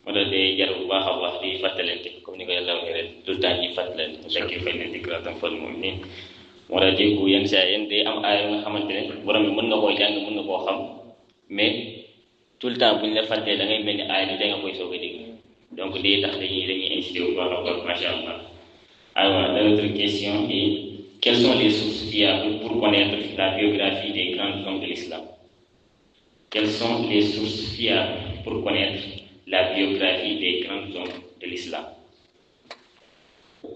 Speaker 3: moo tax day jar bu baax a baax di fàttalante comme ni ko yàlla waxee rek tout le temps ñuy fàttalante bu fekkee fay na dikra tam fal moom nii moo tax déggu yenn saa yéen day am aay nga xamante ne borom bi mën nga koo jàng mën nga koo xam mais tout le temps bu ñu la fàttalee da ngay mel ni aay bi tey nga koy soog a dégg donc day tax dañuy incité bu baax a baax macha allah. Alors, l'autre question est quelles sont les sources fiables pour connaître la biographie des grands hommes de l'islam? Quelles sont les sources fiables pour connaître la biographie des grands hommes de l'islam?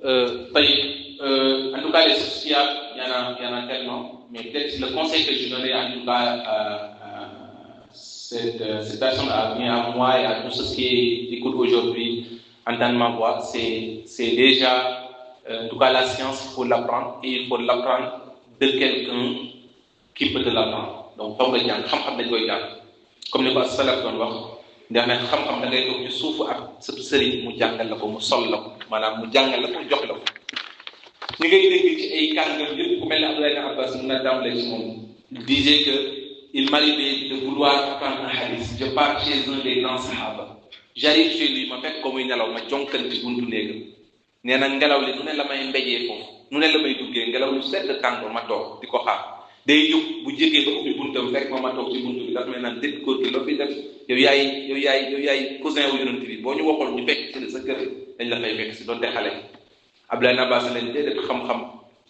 Speaker 2: En tout cas, les sources fiables, il y en a tellement, mais peut-être le conseil que je donnerais en tout cas à cette personne à venir à moi et à tous ceux qui écoutent aujourd'hui, entendent ma voix, c'est déjà en tout cas la science, il faut l'apprendre et il faut l'apprendre de quelqu'un qui peut te l'apprendre. Donc foog nga jàng xam-xam dañ koy jàng comme ni ko salaf doon wax ndax nag xam-xam da ngay toog ci suufu ak sa sëriñ mu jàngal la ko mu sol la ko maanaam mu jàngal la ko jox la ko ñi ngay dégg ci ay kàngam yëpp ku mel ne Abdoulaye Abbas mun na tàmbalee ci moom disait que il m'arrivait de vouloir apprendre un hadith je pars chez un des grands sahaba j'arrive chez lui ma fekk ko muy nelaw ma jonkan ci buntu néegam nee na ngelaw li nu ne la may mbéjee foofu nu ne la may duggee ngelaw lu sedd tàng ma toog di ko xaar day jóg bu jéggee ba ubbi buntam fekk ma toog ci buntu bi daf may naan déet góor gi loo fi def yow yaay cousin wu yonent bi boo ñu waxoon ñu fekk ci sa kër dañ la fay fekk si doonte xale Abdoulaye Abbas leen déedéet xam-xam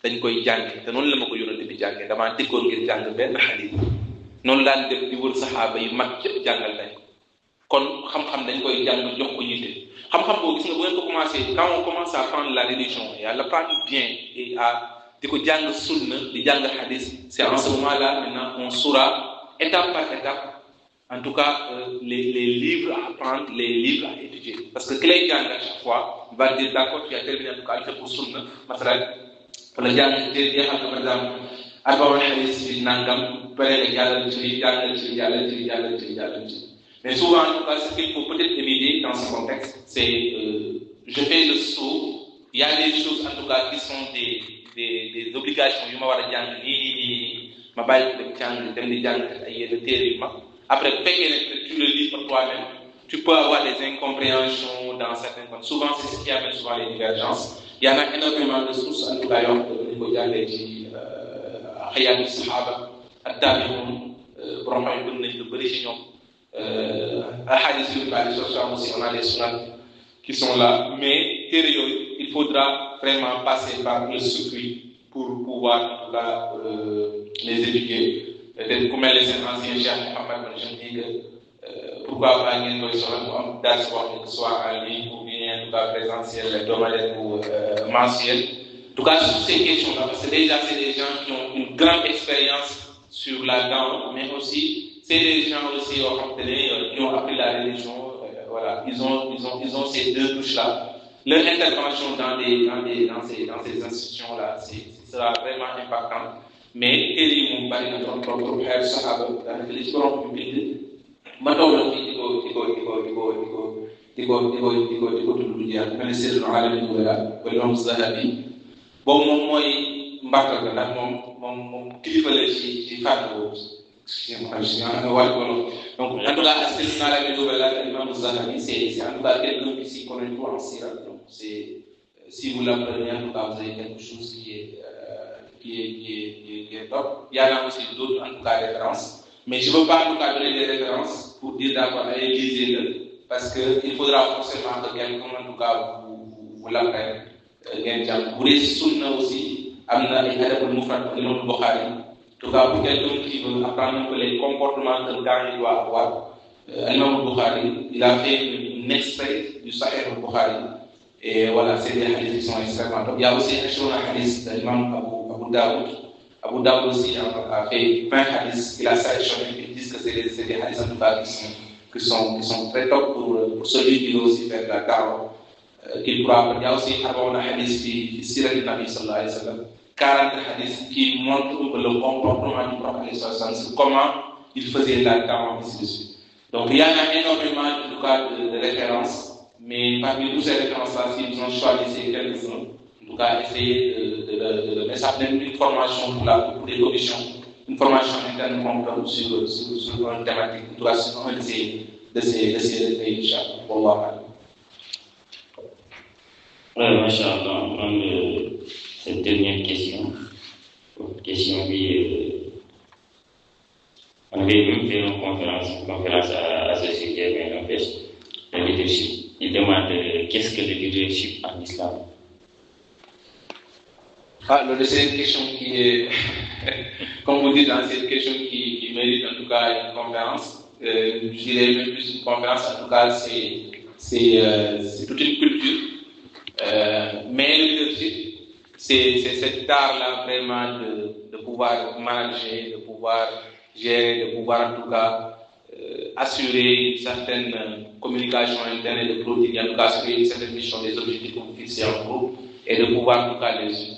Speaker 2: dañ koy jànge te noonu la ma ko yonent bi jàngee damaa dikkoon ngir jàng benn xadiis noonu daan def di wër saxaaba yi mag yëpp jàngal nañ ko kon xam-xam dañ koy jàng jox ko yitte xam-xam boobu gis nga bu ngeen ko commencé quand on commence à apprendre la religion et à l'apprendre bien et à di ko jàng sunna di jàng hadith c'est en ce moment-là maintenant on saura étape par étape en tout cas les livres à apprendre les livres à étudier parce que ki lay jàng à chaque fois va dire d'accord tu as terminé en tout cas pour sunna masalan wala jàng jeexal par exemple arba'un hadith bi nangam pare nga jàllal ci mais souvent en tout cas ce qu'il faut peut-être éviter dans ce contexte c'est je fais le saut il y a des choses en tout cas qui sont des obligations yu ma war a jàng nii ma bàyyi ko dem di jàng ay yenn téere yu mag après bu fekkee ne tu le lis par toi-même tu peux avoir des incompréhensions dans certains points souvent c'est ce qui amène souvent les divergences il y en a énormément de sources en tout cas yoo xam ne dañu ko jàngee ci xayaatu sahaba ak taabi'un borom xam yi nañ lu bëri ci ñoom hadith yu bari aussi on a des sunan qui sont là mais téere yooyu il faudra vraiment passer par le circuit pour pouvoir les éduquer peut-être ku mel ne seen ancien Cheikh Mouhamed je me dis que pourquoi pas ngeen koy soxla mu am date boo xam ne que soit en ligne ou bien en tout cas présentiel hebdomadaire ou mensuel en tout cas sur ces questions-là parce que déjà c'est des gens qui ont une grande expérience sur la da'wa mais aussi c'est des gens aussi qui ont appris la religion voilà ils ont ces deux touches-là leur intervention dans ces institutions-là sera vraiment impactante mais téere yi moom bari na trop xeer saxaaba daanaka li ci borom bi bind ma toog nag fii di ko tudd du jeex mel ne Seydou Alamin wala Imam Zahabi boobu moom mooy mbartal la ndax moom kilifa la ci fànn boobu donc en tout cas Seydou Alamin wala Imam Zahabi c'est en tout cas quelqu'un qui s'y connaît tout en sira. Donc c'est si vous l'apprenez en tout cas vous avez quelque chose qui est top. Il y en a aussi d'autres en tout cas références. Mais je ne veux pas en tout cas donner des références pour dire d'accord, allez lisez-le, parce qu'il faudra forcément que quelqu'un en tout cas vous l'apprenne. Vous les sunna aussi, amna et adab al-mufrad de l'imam Bukhari. En tout cas, pour quelqu'un qui veut apprendre un peu les comportements que le gars doit avoir, l'imam Bukhari, il a fait une extrait du Sahih al-Bukhari. Et voilà, c'est des hadiths qui sont extrêmement top. Il y a aussi un hadith de l'imam Abu Daoud. Abu Daoud aussi a fait 20 hadiths qu'il a sélectionnés qui disent que c'est des hadiths en tout cas qui sont très top pour celui qui veut aussi faire la da'wah qu'il pourra apprendre. Il y a aussi un hadith qui Sirat al-Nabi sallallahu alayhi wa sallam, 40 hadiths qui montrent le comportement du prophète sallallahu alayhi wa sallam, comment il faisait la da'wah ainsi de suite. Donc il y en a énormément en tout cas de références, mais parmi toutes ces références-là, si nous en choisissons quelques-uns, en tout cas, essayer de mettre ça même une formation pour les commissions, une formation interne complète sur une thématique, en tout cas sur un de ces Inch'Allah. Wallah.
Speaker 3: Oui, Masha'Allah, cette dernière question on avait même fait une conférence à ce sujet, mais en fait, le leadership. Il demande qu'est-ce que le leadership en islam?
Speaker 2: C'est une question qui est, comme vous dites, c'est une question qui mérite en tout cas une conférence. Je dirais même plus une conférence, en tout cas, c'est toute une culture. Mais le leadership, c'est cet art-là vraiment de pouvoir manager, de pouvoir gérer, de pouvoir en tout cas assurer une certaine communication interne et de produire, en tout cas assurer une certaine mission des objectifs fixés en groupe et de pouvoir en tout cas les suivre.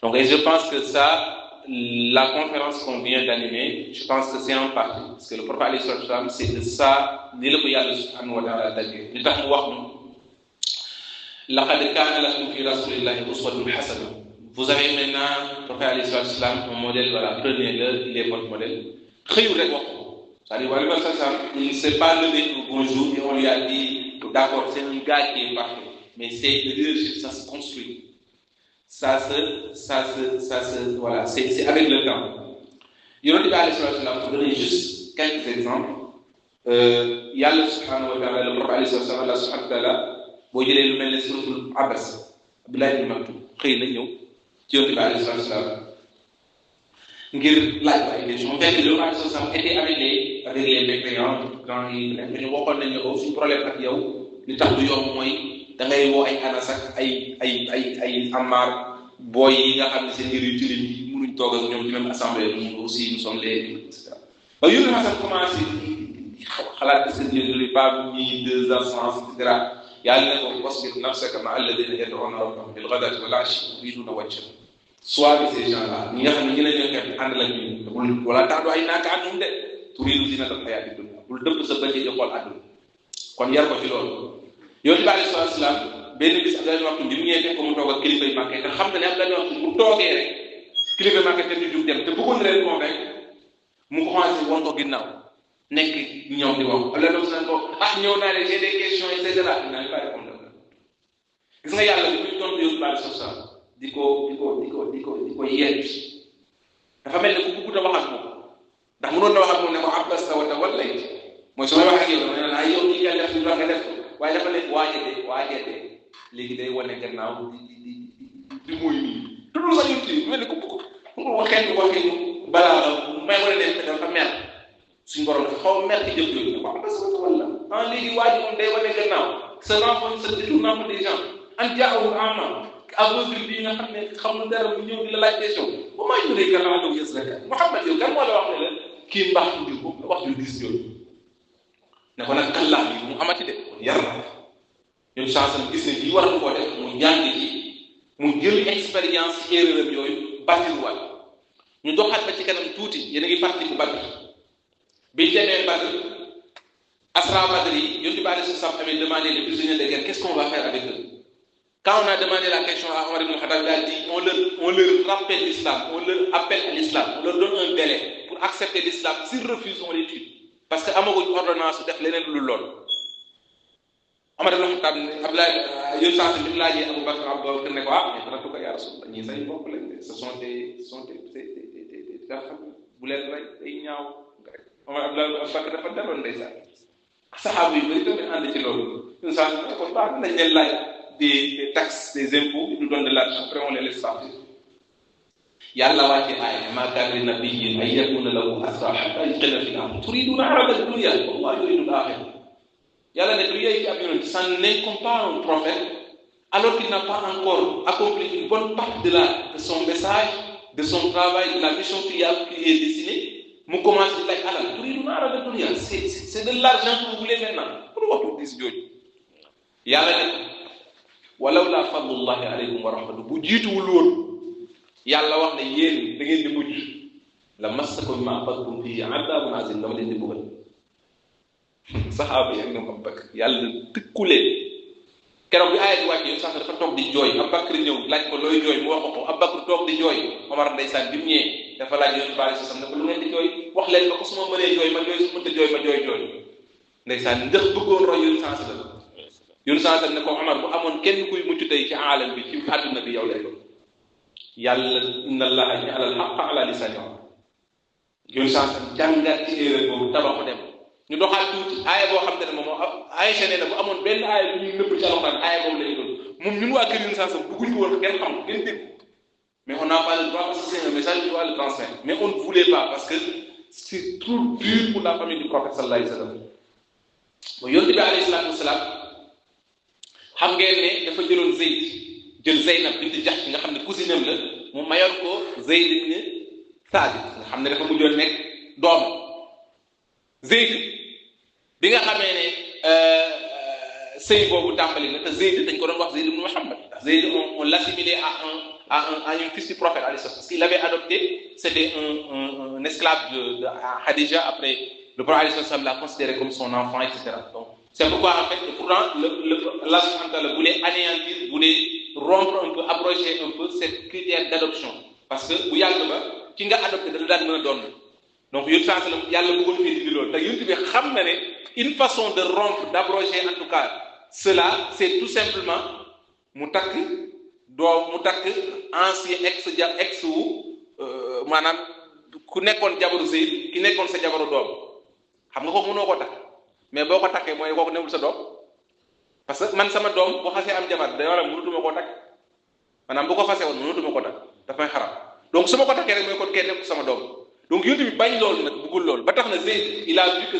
Speaker 2: Donc, et je pense que ça, la conférence qu'on vient d'animer, je pense que c'est en partie. Parce que le prophète alayhi salatu wassalam, c'est de ça, ni le Yàlla subhanahu wa ta'ala dagge. Li tax mu wax nu laqad kaana lakum fi rasulillahi uswatun hasana. Vous avez maintenant, le prophète alayhi salatu wassalam, un modèle, voilà, prenez-le, il est votre modèle. Xëyul rek wax ko. C'est-à-dire, wala il ne s'est pas levé un bonjour et on lui a dit, d'accord, c'est un gars qui est parfait. Mais c'est le leadership, ça se construit. Voilà, c'est avec le temps. Yonent bi alayhi salatu wassalam, pour donner juste quelques exemples, Yàlla subhanahu wa ta'ala, le prophète alayhi salatu wassalam, Allah subhanahu wa ta'ala, boo jëlee lu mel ne suratul Abas, Abdullah ibn Maktum, xëy na ñëw ci Yonent bi alayhi salatu wassalam ngir laaj ko ay question. Fekk le prophète sallallahu alayhi wasallam était avec les mécréants quand il ñu waxoon nañ ne ko suñu problème ak yow li tax du yomb mooy da ngay woo ay Anas ak ay Ammar booy yi nga xam ne seen yëre yu tilim yi mënuñ toog ak ñoom ci même assemblée nous aussi nous sommes les et cetera. ba yónni ma sax commencé xalaat est-ce que Dieu lui pas mis 2 absences et cetera yàlla ne ko wasbir nafsaka ma'a alladhina yad'una rabbahum bil ghadati wal 'ashyi yuriduna wajhahu. Soit avec ces gens-là ñi nga xam ne ñu ne ñoo kat ànd la ñu wala tax du ay naaka àndum de turiidu zinata l-hayaati dunya bul dëpp sa bëccëg di xool àdduna kon yar ko ci loolu. Yonent bi alayhi salaatu wa salaam benn bis Abdoulaye waxtu bi mu ñëwee fekk ko mu toog ak kilifa yi Màkka te xam na ne Abdoulaye waxtu mu toogee rek kilifa yi Màkka te ñu jug dem te bëggoon leen moom rek mu commencé woon ko ginnaaw nekk ñoom di wax Abdoulaye waxtu naan ko ñëw naa ne j'ai des questions et cetera naa pas répondre. Gis nga yàlla bi muy tontu Yonent bi alayhi salaatu wa salaam di ko yedd dafa mel ne ku bëgg a wax ak moom ndax mënoon na wax ak moom ne ko abasta wa tawallayt mooy su may wax ak yow dama ne la yow ñi nga def li nga def waaye dafa nekk waajete léegi day wane gannaaw di muy nii tuddul sa ñuti mel ne ku bëgg waxee ko waxee balaa may wane ne dafa mer suñu borom dafa xaw a mer ci jëf yooyu ne ko abasta wa tawalla léegi waa ji moom day wane gannaaw se rencontre se détournement des gens an jaahu ama aveugle bi nga xam ne xamul dara bu ñëw di la laaj question ba maa ñu lay gannaaw doog yës rek Muhammad yow kan moo la wax ne la kii mbaax tuuti ko wax yu diis yooyu ne ko nag kallaa bi mu amati de yar na ñun chance am gis ne lii war na koo def mu njàng ci mu jël expérience ci erreur yooyu bàttiluwaat ñu doxaat ba ci kanam tuuti yéen a ngi fàttali ko Badr biñ demee Badr Asra Badri, Yonti Bari Sassam avait demandé les prisonniers de guerre, qu'est-ce qu'on va faire avec eux? Quand on a demandé la question à Omar ibn Khattab, il a dit, on leur rappelle l'islam, on leur appelle à l'islam, on leur donne un délai pour accepter l'islam. S'ils refusent, on les tue. Parce que amaguñ ordonnance def leneen lu lool. Omar ibn Khattab yéen saa si bi laajee Abu Bakr Abubakar ne ko mais dara ko yaa Rasulullah ñii say mbokk lañ de ce sont des bu leen rey day ñaaw rek. Omar Abubakar dafa daloon ndeysaan. Saxaaba yu bëri tamit ànd ci loolu. Yéen saa si ne ko baax nañ leen laaj des taxes, des impôts, ils nous donnent de l'argent, après on les laisse partir. Yàlla wàcce aaya maa kaana li nabiyyin an yakuuna lahu asraa hattaa yusqina fil ardi turiiduuna arada ad-dunya wallaahu yuriidu al-aaxira. Yàlla ne du yey ci ab yonent, ça n'incombe pas un prophète alors qu'il n'a pas encore accompli une bonne partie de son message, de son travail, de la mission qui est destinée. Mu commence di laaj alal turiiduuna arada ad-dunya, c'est de l'argent que vous voulez maintenant. Pour wax dis jooju Yàlla ne walaw laa fadlullahi alaykum wa rahmatuhu bu jiituwul woon yàlla wax ne yéen da ngeen di mujj la massakum ma afadtum fiihi adaabun aziim dama leen di bëggal saxaaba yi ak ñoom Abubakar yàlla tëkku leen keroog bi aaya di wàcc yow sax dafa toog di jooy Abubakar ñëw laaj ko looy jooy mu wax ko Abubakar toog di jooy Omar ndeysaan bi mu ñëwee dafa laaj Yonent bi sallallahu alayhi wa sallam ne ko lu ngeen di jooy wax leen ma ko su ma mënee jooy ma jooy su mënta jooy ma jooy ndeysaan ndax bëggoon roy Yonent sallallahu alayhi wa sallam Yonent sallallahu alayhi wa sallam ne ko Omar bu amoon kenn kuy mucc tey ci aalam bi ci àdduna bi yow lay doon yàlla inna allaha ja'ala al-haqqa ala lisaani Omar Yonent sallallahu alayhi wa sallam jàngat ci erreur boobu tabax ko dem ñu doxaat tuuti aaya boo xam te ne moom Aïcha nee na bu amoon benn aaya bu ñuy nëbb ci Alxuraan aaya boobu la ñu doon moom ñun waa kër Yonent sallallahu alayhi wa sallam bëgguñu ko woon kenn xam ko kenn dégg mais on n'a pas le droit parce que c'est un message qui doit le transmettre mais on ne voulait pas parce que c'est trop dur pour la famille du prophète sallallahu alayhi wa sallam Yonent bi alayhi salaatu wa salaam xam ngeen ne dafa jëloon jël Zeynab bint Jahsh nga xam ne cousinam la mu mayoon ko Zayd ibn Thabit nga xam ne dafa mujjoon nekk doom Zayd bi nga xamee ne sëy boobu tàmbali na te Zayd dañ ko doon wax Zayd ibn Muhammad Zayd on l'assimilait à une fils du prophète alayhi salaam parce qu'il avait adopté c'était un esclave de Khadija après le prophète alayhi salaam l'a considéré comme son enfant etc. Donc c'est pourquoi en fait pourtant Allah subhanahu wa ta'ala voulait anéantir, voulait rompre un peu, abroger un peu cette critère d'adoption parce que bu yàgg ba ki nga adopté dana daan mën a doon donc Yonent sallallahu alayhi wa sallam yàlla bëggoon fee dindi loolu te Yonent bi xam na ne une façon de rompre d'abroger en tout cas cela c'est tout simplement mu takk ancien ex wu maanaam ku nekkoon jabaru Zayd ki nekkoon sa jabaru doom xam nga ko mënoo ko takk mais boo ko takkee mooy kooku newul sa doom parce que man sama doom boo xasee am jabar da war a mënutuma koo takk maanaam bu ko fasee woon mënutuma koo takk dafay xaram donc su ma ko takkee rek mooy kon kenn nekkul sama doom donc Yonent bi bañ loolu nag bëggul loolu ba tax na Zayd il a vu que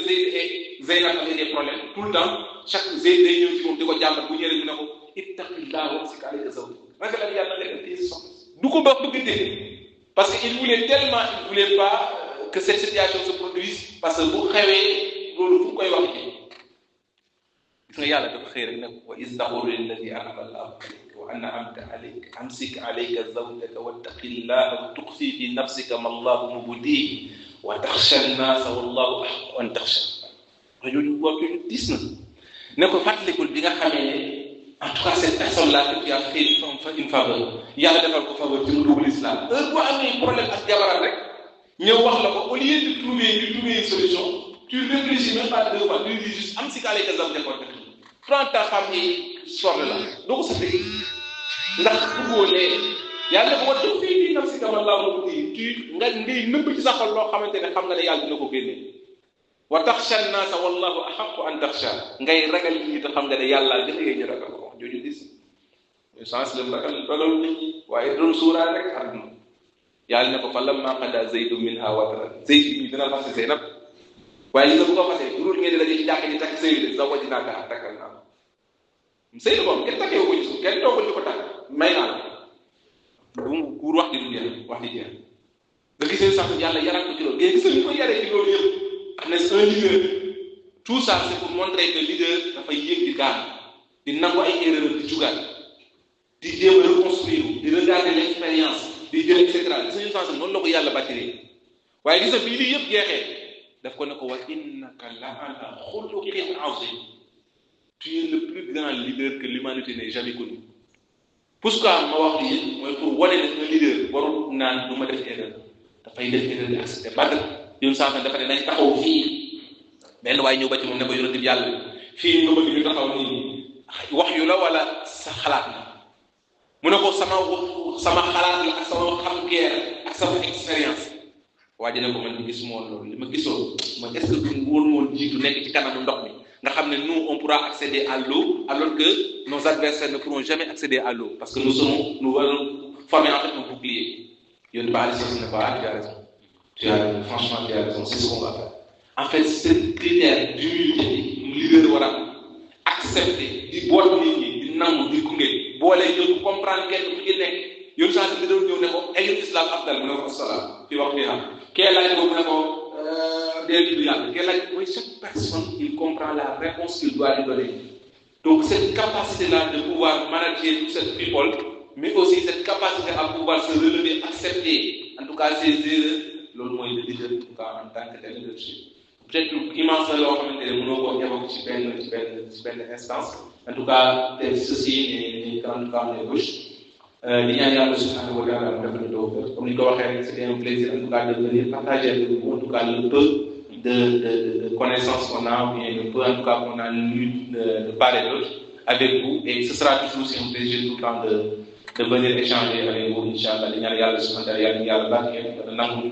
Speaker 2: Zeynab avait des problèmes tout le temps chaque Zayd day ñëw ci moom di ko jàmbat bu ñëwee ñu ne ko ittaqillah wamsik alayka zawjak ragal ak yàlla nga téye soxna du ko ba bëgg téye parce que il voulait pas que cette situation se produise parce que bu xewee loolu fu koy wax ci gis nga yàlla dafa xëy rek ne wa iz taqulu lilladi an'ama Allahu alayka wa an'amta alayka amsik alayka zawjaka wattaqillaha wa tukhfi fi nafsika ma Allahu mubdihi wa takhsha an-nasa wallahu ahaqqu an takhsha rajo wax yu dis na ne ko fàttalikul bi nga xamee ne en tout cas cette personne là que tu as fait une faveur yàlla defal ko faveur ci mu dugg l'islam heure boo amee problème ak jabaram rek ñëw wax la ko au lieu de trouver une solution tu réfléchis même pas deux fois tu dis juste amsik alayka zawjaka prends ta femme et sors de là doo ko sa dëgg ndax bëggoo lee yàlla dafa war a fii nafsi ka man laa ko tu nga ngay nëbb ci sa xol loo xamante ne xam nga ne yàlla dina ko génne wa taxsha an-naasa wallahu ahaqqu an taxsha ngay ragal nit ñi te xam nga ne yàlla gën a yee ñu ragal ko jooju dis sens la ragal nit ñi waaye doon suuraa rek àdduna yàlla ne ko fa lamma qada Zaydun minha wataran Zayd bi dina fase Zeynab waaye li nga bu ko fasee bu dul ngeen di daje ci jàkk ji takk Zayd zawwajnaaka takkal naa Zayd moom kenn takkee ko ci suuf kenn toogul di ko takk may naa la bu kuur wax di du jeex wax di jeex nga gisee sax yàlla yaral ko ci loolu gis nga ñu ko yaree ci loolu yëpp am na un leader tout ça c'est pour montrer que leader dafay yéeg di gaan di nangu ay erreur di jugaat di jéem a reconstruire di regarder l'expérience di jël et cetera gis nga ñu sens noonu la ko yàlla bâtiré waaye gis nga bii lii yëpp jeexee daf ko ne ko wa innaka la ala xuluqin azim, tu es le plus grand leader que l'humanité n'ait jamais connu. Pourquoi ma wax lii mooy pour wane ne un leader warul naan du ma def erreur, dafay def erreur di accepté. Badr yoon saa dafa ne nañ taxaw fii, benn waaye ñëw ba ci moom ne ko yonent bi yàlla fii nga bëgg ñu taxaw nii wax yu la wala sa xalaat la. mu ne ko sama xalaat la ak sama xam guerre ak sama expérience. waa ji ne ko man gis moom loolu li ma gisoon mooy est-ce que duñ woon jiitu nekk ci kanamu ndox mi nga xam ne nous on pourra accéder à l'eau alors que nos adversaires ne pourront jamais accéder à l'eau parce que nous allons former en fait un bouclier. Yonent bi alayhi salaam ne pas, tu as raison, franchement tu as raison, c'est ce qu'on va faire. En fait ce critère d'humilité leader war a accepter di boot nit ñi di nangu di gunge boole ñëw comprendre kenn ku ci nekk yoon saa si doon ñëw ne ko ayul islam afdal mu ne ko asalaam fi wax fi am kee laaj ko mu ne ko dee du yàlla kee laaj mooy chaque personne il comprend la réponse qu'il doit lui donner. Donc cette capacité-là de pouvoir manager toute cette people, mais aussi cette capacité à pouvoir se relever, accepter en tout cas ses erreurs, loolu mooy le leader en tout cas en tant que tel leadership. Peut-être immense la loo xamante ne mënoo ko évoquer ci benn instance. En tout cas ceci n'est qu'en tout cas les gauches. Di ñaan yàlla subhanahu wa taala mu defal ñu comme ni ko waxee c'était un plaisir en tout cas de venir partager avec vous en tout cas le peu de connaissances qu'on a, ou bien le peu en tout cas qu'on a lu de part et d'autre avec vous, et ce sera toujours aussi un plaisir tout le temps de venir échanger avec vous, Inch'Allah. Di ñaan yàlla subhanahu wa taala yàlla barkeel nangu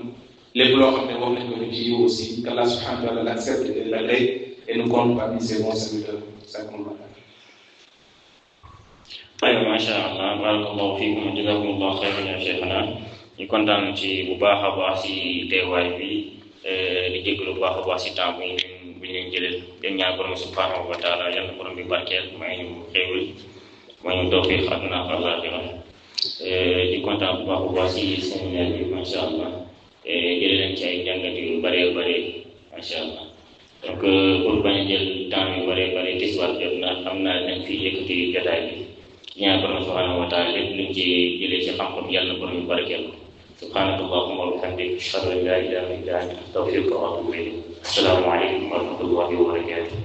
Speaker 2: lépp loo xam ne wax nañ ko ci yow aussi, qu'Allah subhanahu wa taala l'accepte et l'agrée et nous compte parmi ses bons serviteurs.
Speaker 3: aywa macha allah barakallahu fiikum jazakumullahu xayran ya cheikhana ñu kontaan ci bu baax a baax ci teewaay bi di jégalu bu baax a baax ci temps bu ñu leen jëlee den ñaan borom subhanahu wa taala yàlla borom bi barkeel may ñu xéewal may ñu tawfiq àdduna ak àllaaxira di kontaan bu baax a baax ci séminaire bi macha allah jëlee leen ci ay jàngat yu bëree bëri macha allah. Donc pour bañ a jël temps yu bëree tisbaar jot na xam naa dañ fi yëkkati jotaay bi ñaan borom subhanahu wa taala lépp luñ ci jëlee ci xam-xam yàlla borom yu barkeel ko subhanaka allahumma wa bihamdika ashhadu an la ilaha illa anta astaghfiruka wa atubu ilayk. Assalamu alaykum wa rahmatullahi wa barakatuh.